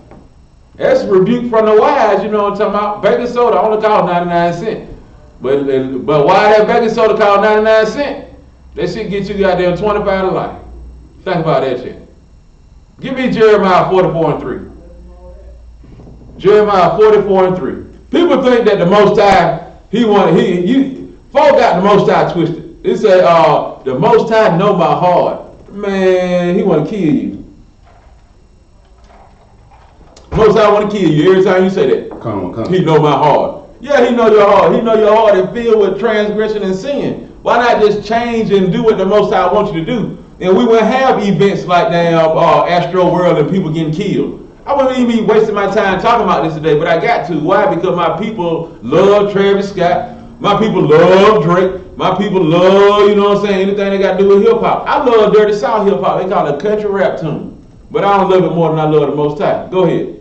that's rebuke from the wise. You know what I'm talking about? Baking soda only cost 99 cents. But why that baking soda cost 99 cents? That shit get you goddamn 25 to life. Think about that shit. Give me Jeremiah 44:3. Jeremiah 44:3. People think that the Most High, folk got the Most High twisted. It said, the Most High know my heart. Man, he want to kill you. Most High want to kill you every time you say that. Come on. He know my heart. Yeah, he know your heart. He know your heart is filled with transgression and sin. Why not just change and do what the Most High wants you to do? And we wouldn't have events like damn Astro World and people getting killed. I wouldn't even be wasting my time talking about this today, but I got to. Why? Because my people love Travis Scott. My people love Drake. My people love, you know what I'm saying, anything they got to do with hip hop. I love Dirty South hip hop. They call it a country rap tune. But I don't love it more than I love the Most High. Go ahead.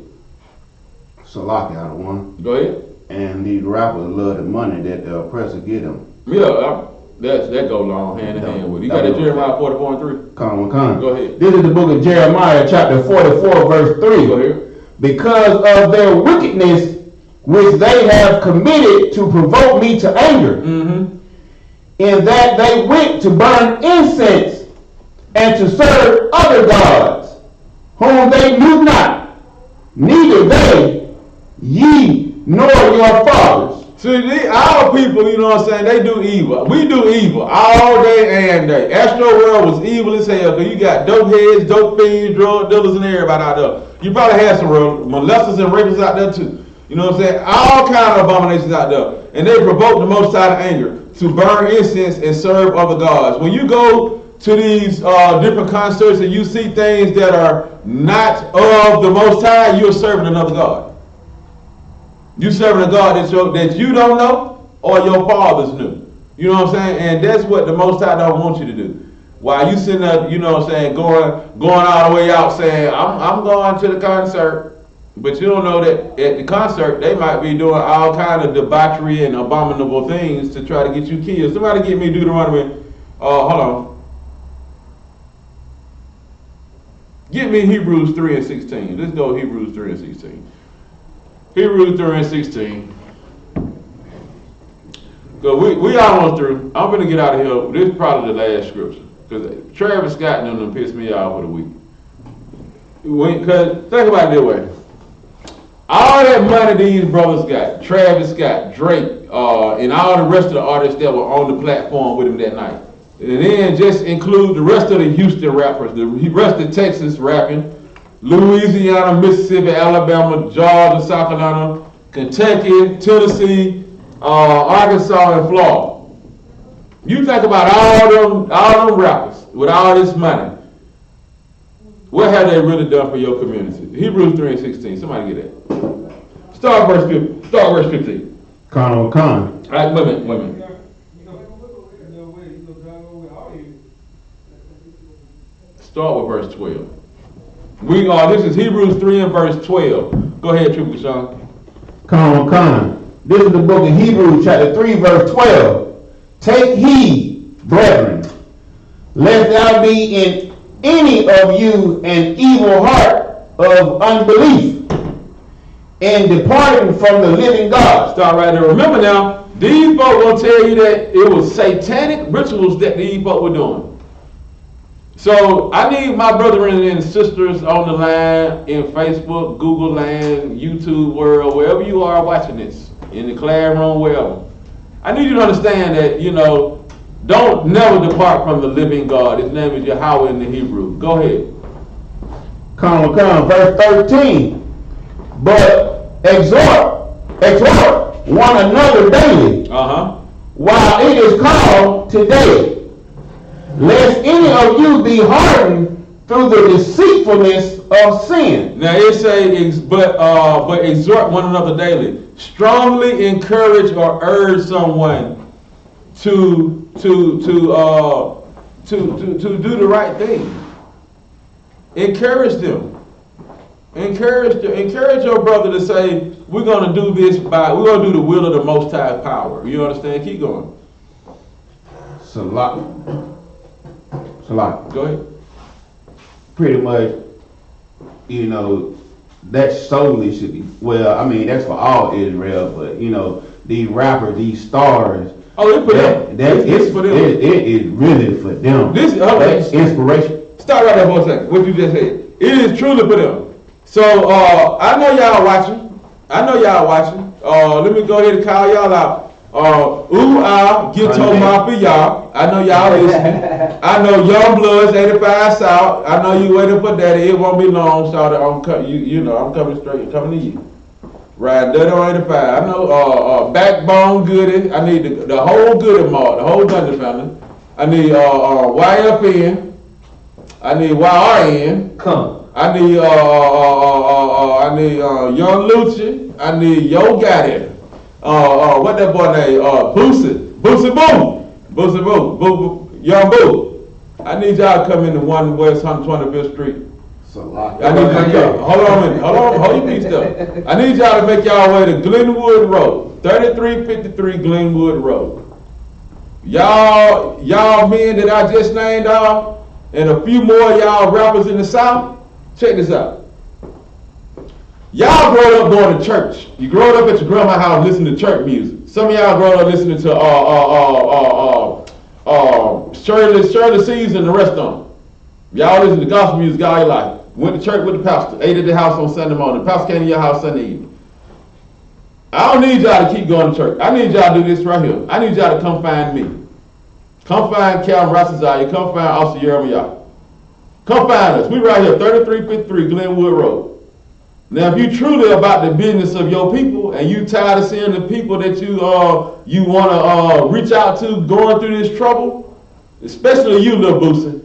Salaki out of one. Go ahead. And these rappers love the money that the oppressor get them. Yeah, that go long hand in hand with it. You got the Jeremiah 44:3. Come on. Go ahead. This is the book of Jeremiah chapter 44 verse 3. Go ahead. Because of their wickedness which they have committed to provoke me to anger. Mm-hmm. In that they went to burn incense and to serve other gods, whom they knew not, neither they, ye, nor your fathers. See, our people, you know what I'm saying, they do evil. We do evil all day and day. Astro World was evil as hell, because you got dope heads, dope fiends, drug dealers, and everybody out there. You probably had some molesters and rapists out there too. You know what I'm saying? All kind of abominations out there. And they provoke the Most High to anger, to burn incense and serve other gods. When you go to these different concerts and you see things that are not of the Most High, you're serving another God. You're serving a God that you don't know or your fathers knew. You know what I'm saying? And that's what the Most High don't want you to do. While you sitting there, you know what I'm saying, going all the way out saying, I'm going to the concert. But you don't know that at the concert, they might be doing all kind of debauchery and abominable things to try to get you killed. Somebody get me Deuteronomy, hold on. Get me Hebrews 3:16. Let's go Hebrews 3:16. Hebrews 3:16. So we almost through. I'm going to get out of here. This is probably the last scripture. Because Travis Scott and them pissed me off for the week. Because think about it this way. All that money these brothers got, Travis Scott, Drake, and all the rest of the artists that were on the platform with him that night. And then just include the rest of the Houston rappers, the rest of Texas rapping, Louisiana, Mississippi, Alabama, Georgia, South Carolina, Kentucky, Tennessee, Arkansas, and Florida. You think about all them rappers with all this money. What have they really done for your community? Hebrews 3:16. Somebody get that. Start verse 15. Con. All right, wait a minute. Start with verse 12. This is Hebrews 3 and verse 12. Go ahead, Trooper Sean. Come on. This is the book of Hebrews, chapter 3, verse 12. Take heed, brethren, lest there be in any of you an evil heart of unbelief, and departing from the living God. Start right there. Remember now, these folks gonna tell you that it was satanic rituals that these folks were doing. So I need my brethren and sisters on the line in Facebook, Google land, YouTube world, wherever you are watching this, in the classroom, wherever. I need you to understand that, don't never depart from the living God. His name is Yahweh in the Hebrew. Go ahead. Come. Verse 13. But exhort one another daily, while it is called today, lest any of you be hardened through the deceitfulness of sin. Now it says, but exhort one another daily. Strongly encourage or urge someone to do the right thing. Encourage them. Encourage your brother to say, we're going to do this we're going to do the will of the Most High power. You understand? Keep going. Salah. Go ahead. Pretty much, that solely should be, that's for all Israel, but, these rappers, these stars. Oh, it's for them. It's for them. It is really for them. That's inspiration. Stop right there for a second. What you just said. It is truly for them. So, I know y'all watching. Let me go ahead and call y'all out. Get your mouth for y'all. I know y'all listening. I know Young Bloods 85 South. I know you waiting for daddy. It won't be long, so I'm coming straight, coming to you. Right, dirty on 85. I know Backbone Goody. I need the whole Goody Mart, the whole Dungeon family. I need YFN. I need YRN. Come. I need Young Lucci. I need Yo Gotti. What that boy name? Boosie Boo, Young Boo. I need y'all to come into 1 West 125th Street. I need y'all. Hold your peace up. I need y'all to make y'all way to Glenwood Road, 3353 Glenwood Road. Y'all men that I just named off, and a few more y'all rappers in the South. Check this out. Y'all growing up going to church. You growing up at your grandma's house listening to church music. Some of y'all growing up listening to Shirley C's and the rest of them. Y'all listen to gospel music all your life. Went to church with the pastor. Ate at the house on Sunday morning. The pastor came to your house Sunday evening. I don't need y'all to keep going to church. I need y'all to do this right here. I need y'all to come find me. Come find Calvin Rassazaya. Come find Officer Yeremiah. Come find us. We right here, 3353 Glenwood Road. Now, if you truly about the business of your people and you tired of seeing the people that you want to reach out to going through this trouble, especially you, Lil Boosie,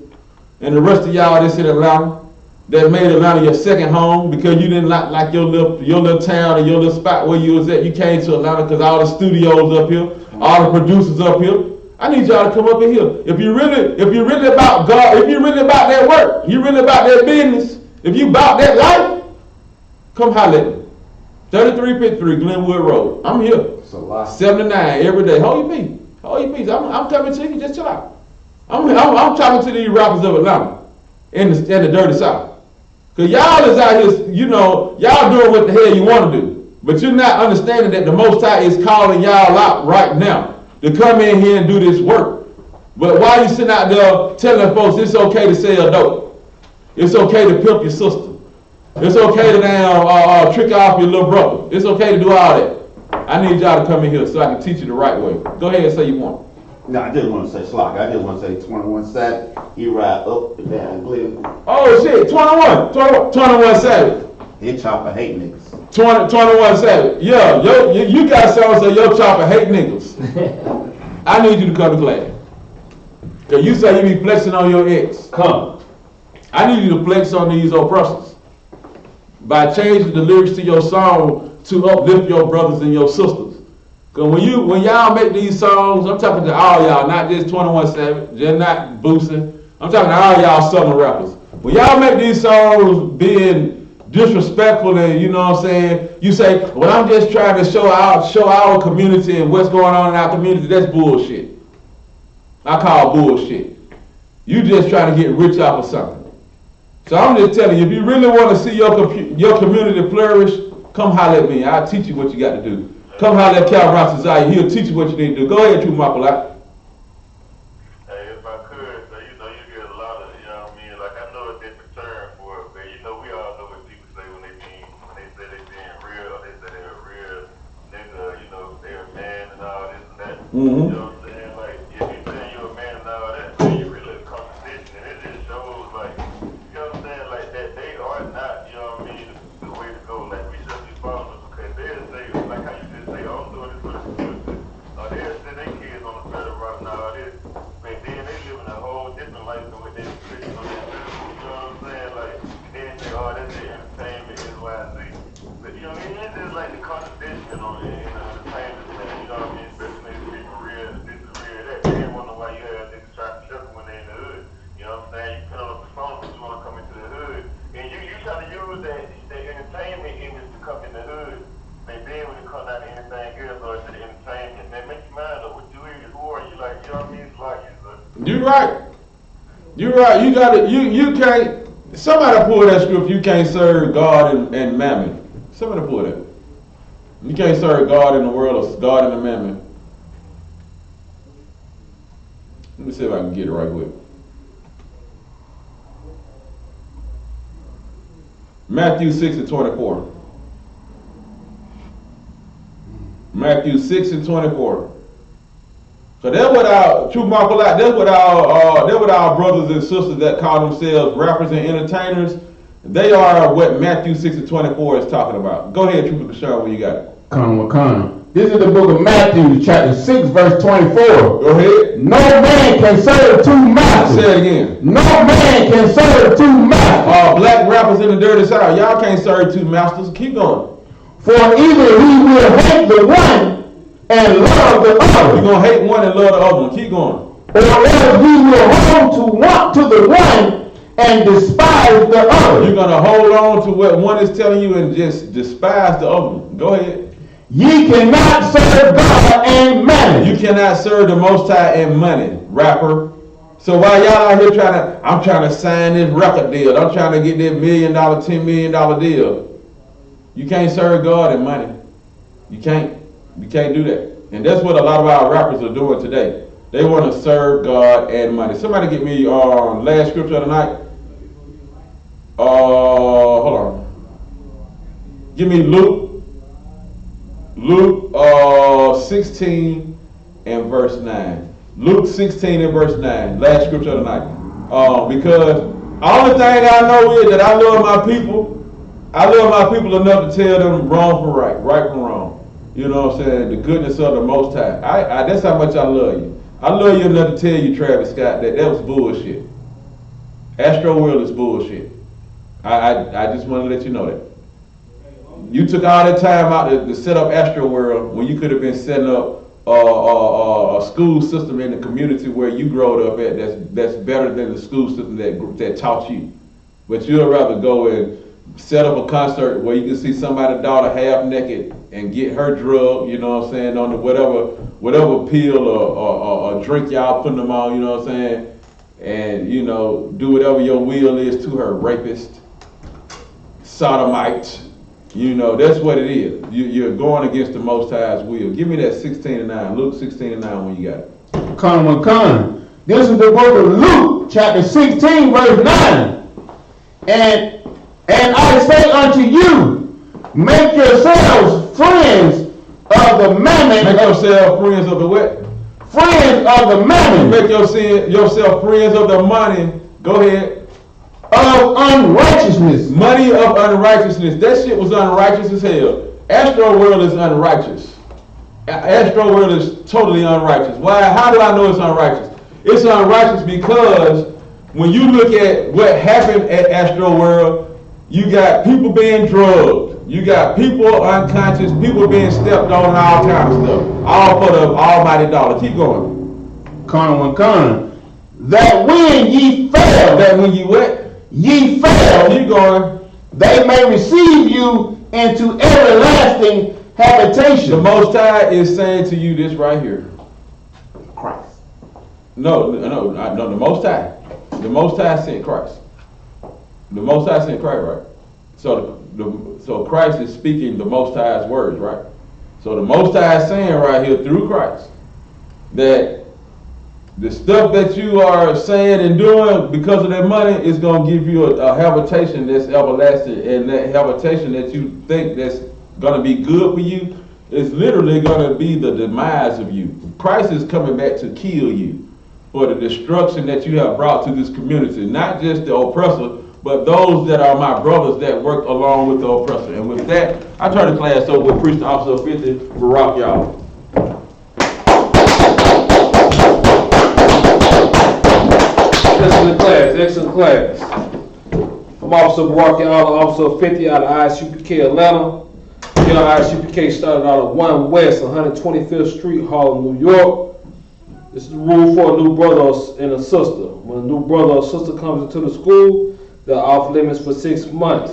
and the rest of y'all that's in Atlanta, that made Atlanta your second home because you didn't like your little town or your little spot where you was at. You came to Atlanta because all the studios up here, all the producers up here. I need y'all to come up in here. If you really about God, if you really about that work, you really about that business, if you about that life, come holler at me. 3353 Glenwood Road. I'm here. It's a lot. 79 every day. Hold your peace. I'm coming to you. Just chill out. I'm talking to these rappers of Atlanta in the dirty South. Cause y'all is out here, y'all doing what the hell you want to do. But you're not understanding that the Most High is calling y'all out right now to come in here and do this work. But why you sitting out there telling folks it's okay to sell dope? It's okay to pimp your sister. It's okay to now trick off your little brother. It's okay to do all that. I need y'all to come in here so I can teach you the right way. Go ahead and say you want. No, I just want to say Slock. I just want to say 21 Savage. He ride up and down Glenwood. Oh shit, 21 Savage. His chopper hate niggas. 21 Savage. Yeah, you got something to say your chopper hate niggas. I need you to come to class. Cause you say you be flexing on your ex. Come. I need you to flex on these oppressors by changing the lyrics to your song to uplift your brothers and your sisters. Cause when y'all make these songs, I'm talking to all y'all, not just 21 Savage, just not Boosie. I'm talking to all y'all Southern rappers. When y'all make these songs being disrespectful and you know what I'm saying, you say, well, I'm just trying to show our community and what's going on in our community. That's bullshit. I call bullshit. You just trying to get rich off of something. So I'm just telling you, if you really want to see your community flourish, come holler at me. I'll teach you what you got to do. Come holler at Cal Rock Society. He'll teach you what you need to do. Go ahead, True Michael. Hey, if I could, so you get a lot of, you know what I mean? Like I know a different term for it, but we all know what people say when they say they being real, or they say they're a real nigga, they're a man and all this and that. Mm-hmm. You know what I'm saying? Like if you saying you're a man and all that, then you really a contradiction, and it just shows like, you know what I'm saying? Like that they are not, you know what I mean, the way to go. Like we should be following them because they'll say, like how you just say, I'm doing this for the community. They'll send their kids on the thread of rock and all this. But then they living a whole different life than what they tradition on their music. You know what I'm saying? Like, then they say, oh, that's their entertainment, X, Y, Z. But, you know what I mean? It's just like the contradiction on it in entertainment, man. You know what I mean? Especially when these people real, this is real, that. They didn't wonder why you have niggas trying to shuffle when they in the hood. You know what I'm saying? You put on a persona, but you want to come into the hood. And you try to use that entertainment image to come in the hood. And then when it comes down to anything else or to the entertainment, man, make your mind up what you is, who are you, like, you know what I mean? It's like you, son. You're right. You're right. You got it. You can't. Somebody pull that script. You can't serve God and mammon. Somebody pull that. You can't serve God in the world or God in the mammon. Let me see if I can get it right quick. Matthew 6:24. Matthew 6:24. So that's what our true Marco like. That's what our brothers and sisters that call themselves rappers and entertainers. They are what Matthew 6:24 is talking about. Go ahead, Trooper Kashar, where you got it. Wakana. This is the book of Matthew, chapter 6, verse 24. Go ahead. No man can serve two masters. Say it again. No man can serve two masters. Black rappers in the dirty south, y'all can't serve two masters. Keep going. For either he will hate the one and love the other. You're going to hate one and love the other one. Keep going. Or else he will hold to the one and despise the other. You're going to hold on to what one is telling you and just despise the other one. Go ahead. Ye cannot serve God and money. You cannot serve the Most High and money, rapper. So while y'all out here I'm trying to sign this record deal. I'm trying to get this $1 million, $10 million deal. You can't serve God and money. You can't do that. And that's what a lot of our rappers are doing today. They want to serve God and money. Somebody get me last scripture of the night. Hold on. Give me Luke 16 and verse 9. Luke 16 and verse 9. Last scripture of the night. Because the only thing I know is that I love my people. I love my people enough to tell them wrong from right, right from wrong. You know what I'm saying? The goodness of the Most High. That's how much I love you. I love you enough to tell you, Travis Scott, that was bullshit. Astro World is bullshit. I just want to let you know that. You took all that time out to set up Astro World when you could have been setting up a school system in the community where you grew up at that's better than the school system that taught you. But you'd rather go and set up a concert where you can see somebody's daughter half naked and get her drug, you know what I'm saying, on the whatever pill or drink y'all putting them on, you know what I'm saying, and do whatever your will is to her, rapist, sodomite. That's what it is. You're going against the Most High's will. Give me that 16 and 9. Luke 16 and 9 when you got it. Come. This is the book of Luke, chapter 16, verse 9. And I say unto you, make yourselves friends of the mammon. Make yourself friends of the what? Friends of the mammon. Make yourself friends of the money. Go ahead. Of unrighteousness. Money of unrighteousness. That shit was unrighteous as hell. Astro World is unrighteous. Astro World is totally unrighteous. Why? How do I know it's unrighteous? It's unrighteous because when you look at what happened at Astro World, you got people being drugged. You got people unconscious, people being stepped on and all kinds of stuff. All for the almighty dollar. Keep going. Con. That when ye fell. That when you what? ye fail, keep going. they may receive you into everlasting habitation. The Most High is saying to you this right here. Christ. No, the Most High. The Most High sent Christ. The Most High sent Christ, right? So Christ is speaking the Most High's words, right? So the Most High is saying right here through Christ that the stuff that you are saying and doing because of that money is going to give you a habitation that's everlasting, and that habitation that you think that's going to be good for you is literally going to be the demise of you. Christ is coming back to kill you for the destruction that you have brought to this community, not just the oppressor, but those that are my brothers that work along with the oppressor. And with that, I turn the class over with Priest Officer 50, Barack, y'all. Excellent class, excellent class. I'm Officer Barack, y'all, Officer 50 out of I.S.U.P.K. Atlanta. Here I.S.U.P.K. started out of 1 West, 125th Street, Harlem, New York. This is the rule for a new brother and a sister. When a new brother or sister comes into the school, they're off limits for 6 months.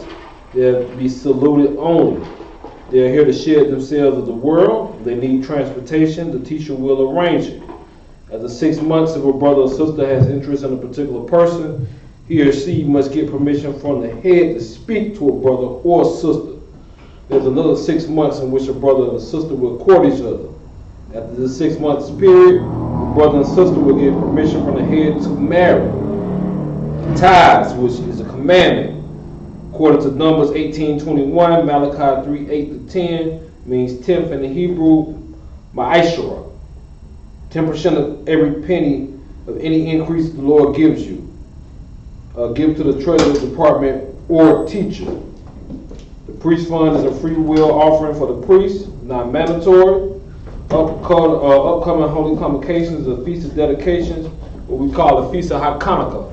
They'll be saluted only. They're here to shed themselves of the world. If they need transportation, the teacher will arrange it. After 6 months, if a brother or sister has interest in a particular person, he or she must get permission from the head to speak to a brother or sister. There's another 6 months in which a brother and a sister will court each other. After the 6 months period, the brother and sister will get permission from the head to marry. Tithes, which is a commandment, according to Numbers 18:21, Malachi 3:8-10, means 10th in the Hebrew, ma'ashara. 10% of every penny of any increase the Lord gives you. Give to the Treasury Department or teacher. The priest fund is a free will offering for the priest, not mandatory. Upcoming holy convocations, the feast of dedications, what we call the feast of Hanukkah,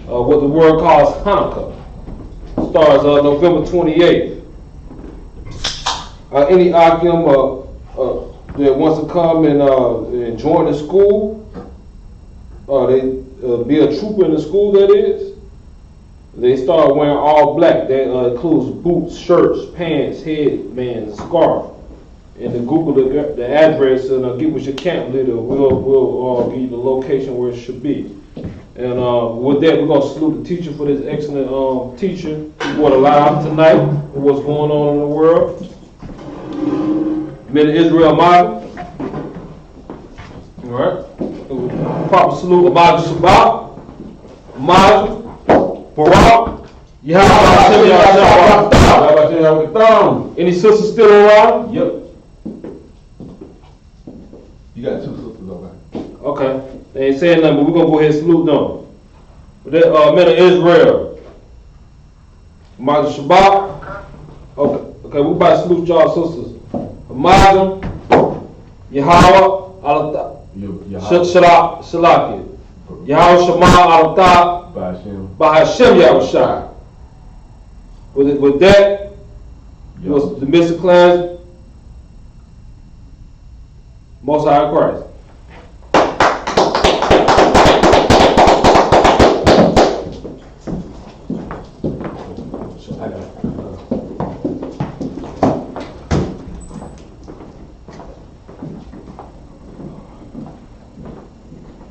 what the world calls Hanukkah. Starts November 28th. Any Akim that wants to come and join the school, they be a trooper in the school, that is. They start wearing all black. That includes boots, shirts, pants, headbands, scarf. And then Google the address and get with your camp leader. We'll give you the location where it should be. And with that, we're going to salute the teacher for this excellent teacher who brought a lot out tonight of what's going on in the world. Men of Israel, All right. Proper salute, I.S.U.P.K, Barack, Yahanna. Any sisters still around? Yep. You got 2 sisters over there. Okay. They ain't saying nothing, but we're going to go ahead and salute them. Men of Israel, Shabbat. Okay, we about to salute y'all sisters. Amazon, Yahweh, Shalaki. Yahweh Shema Al-Tah, Bahashem Yahushai. With that, was the missing class, Most High Christ. I got it.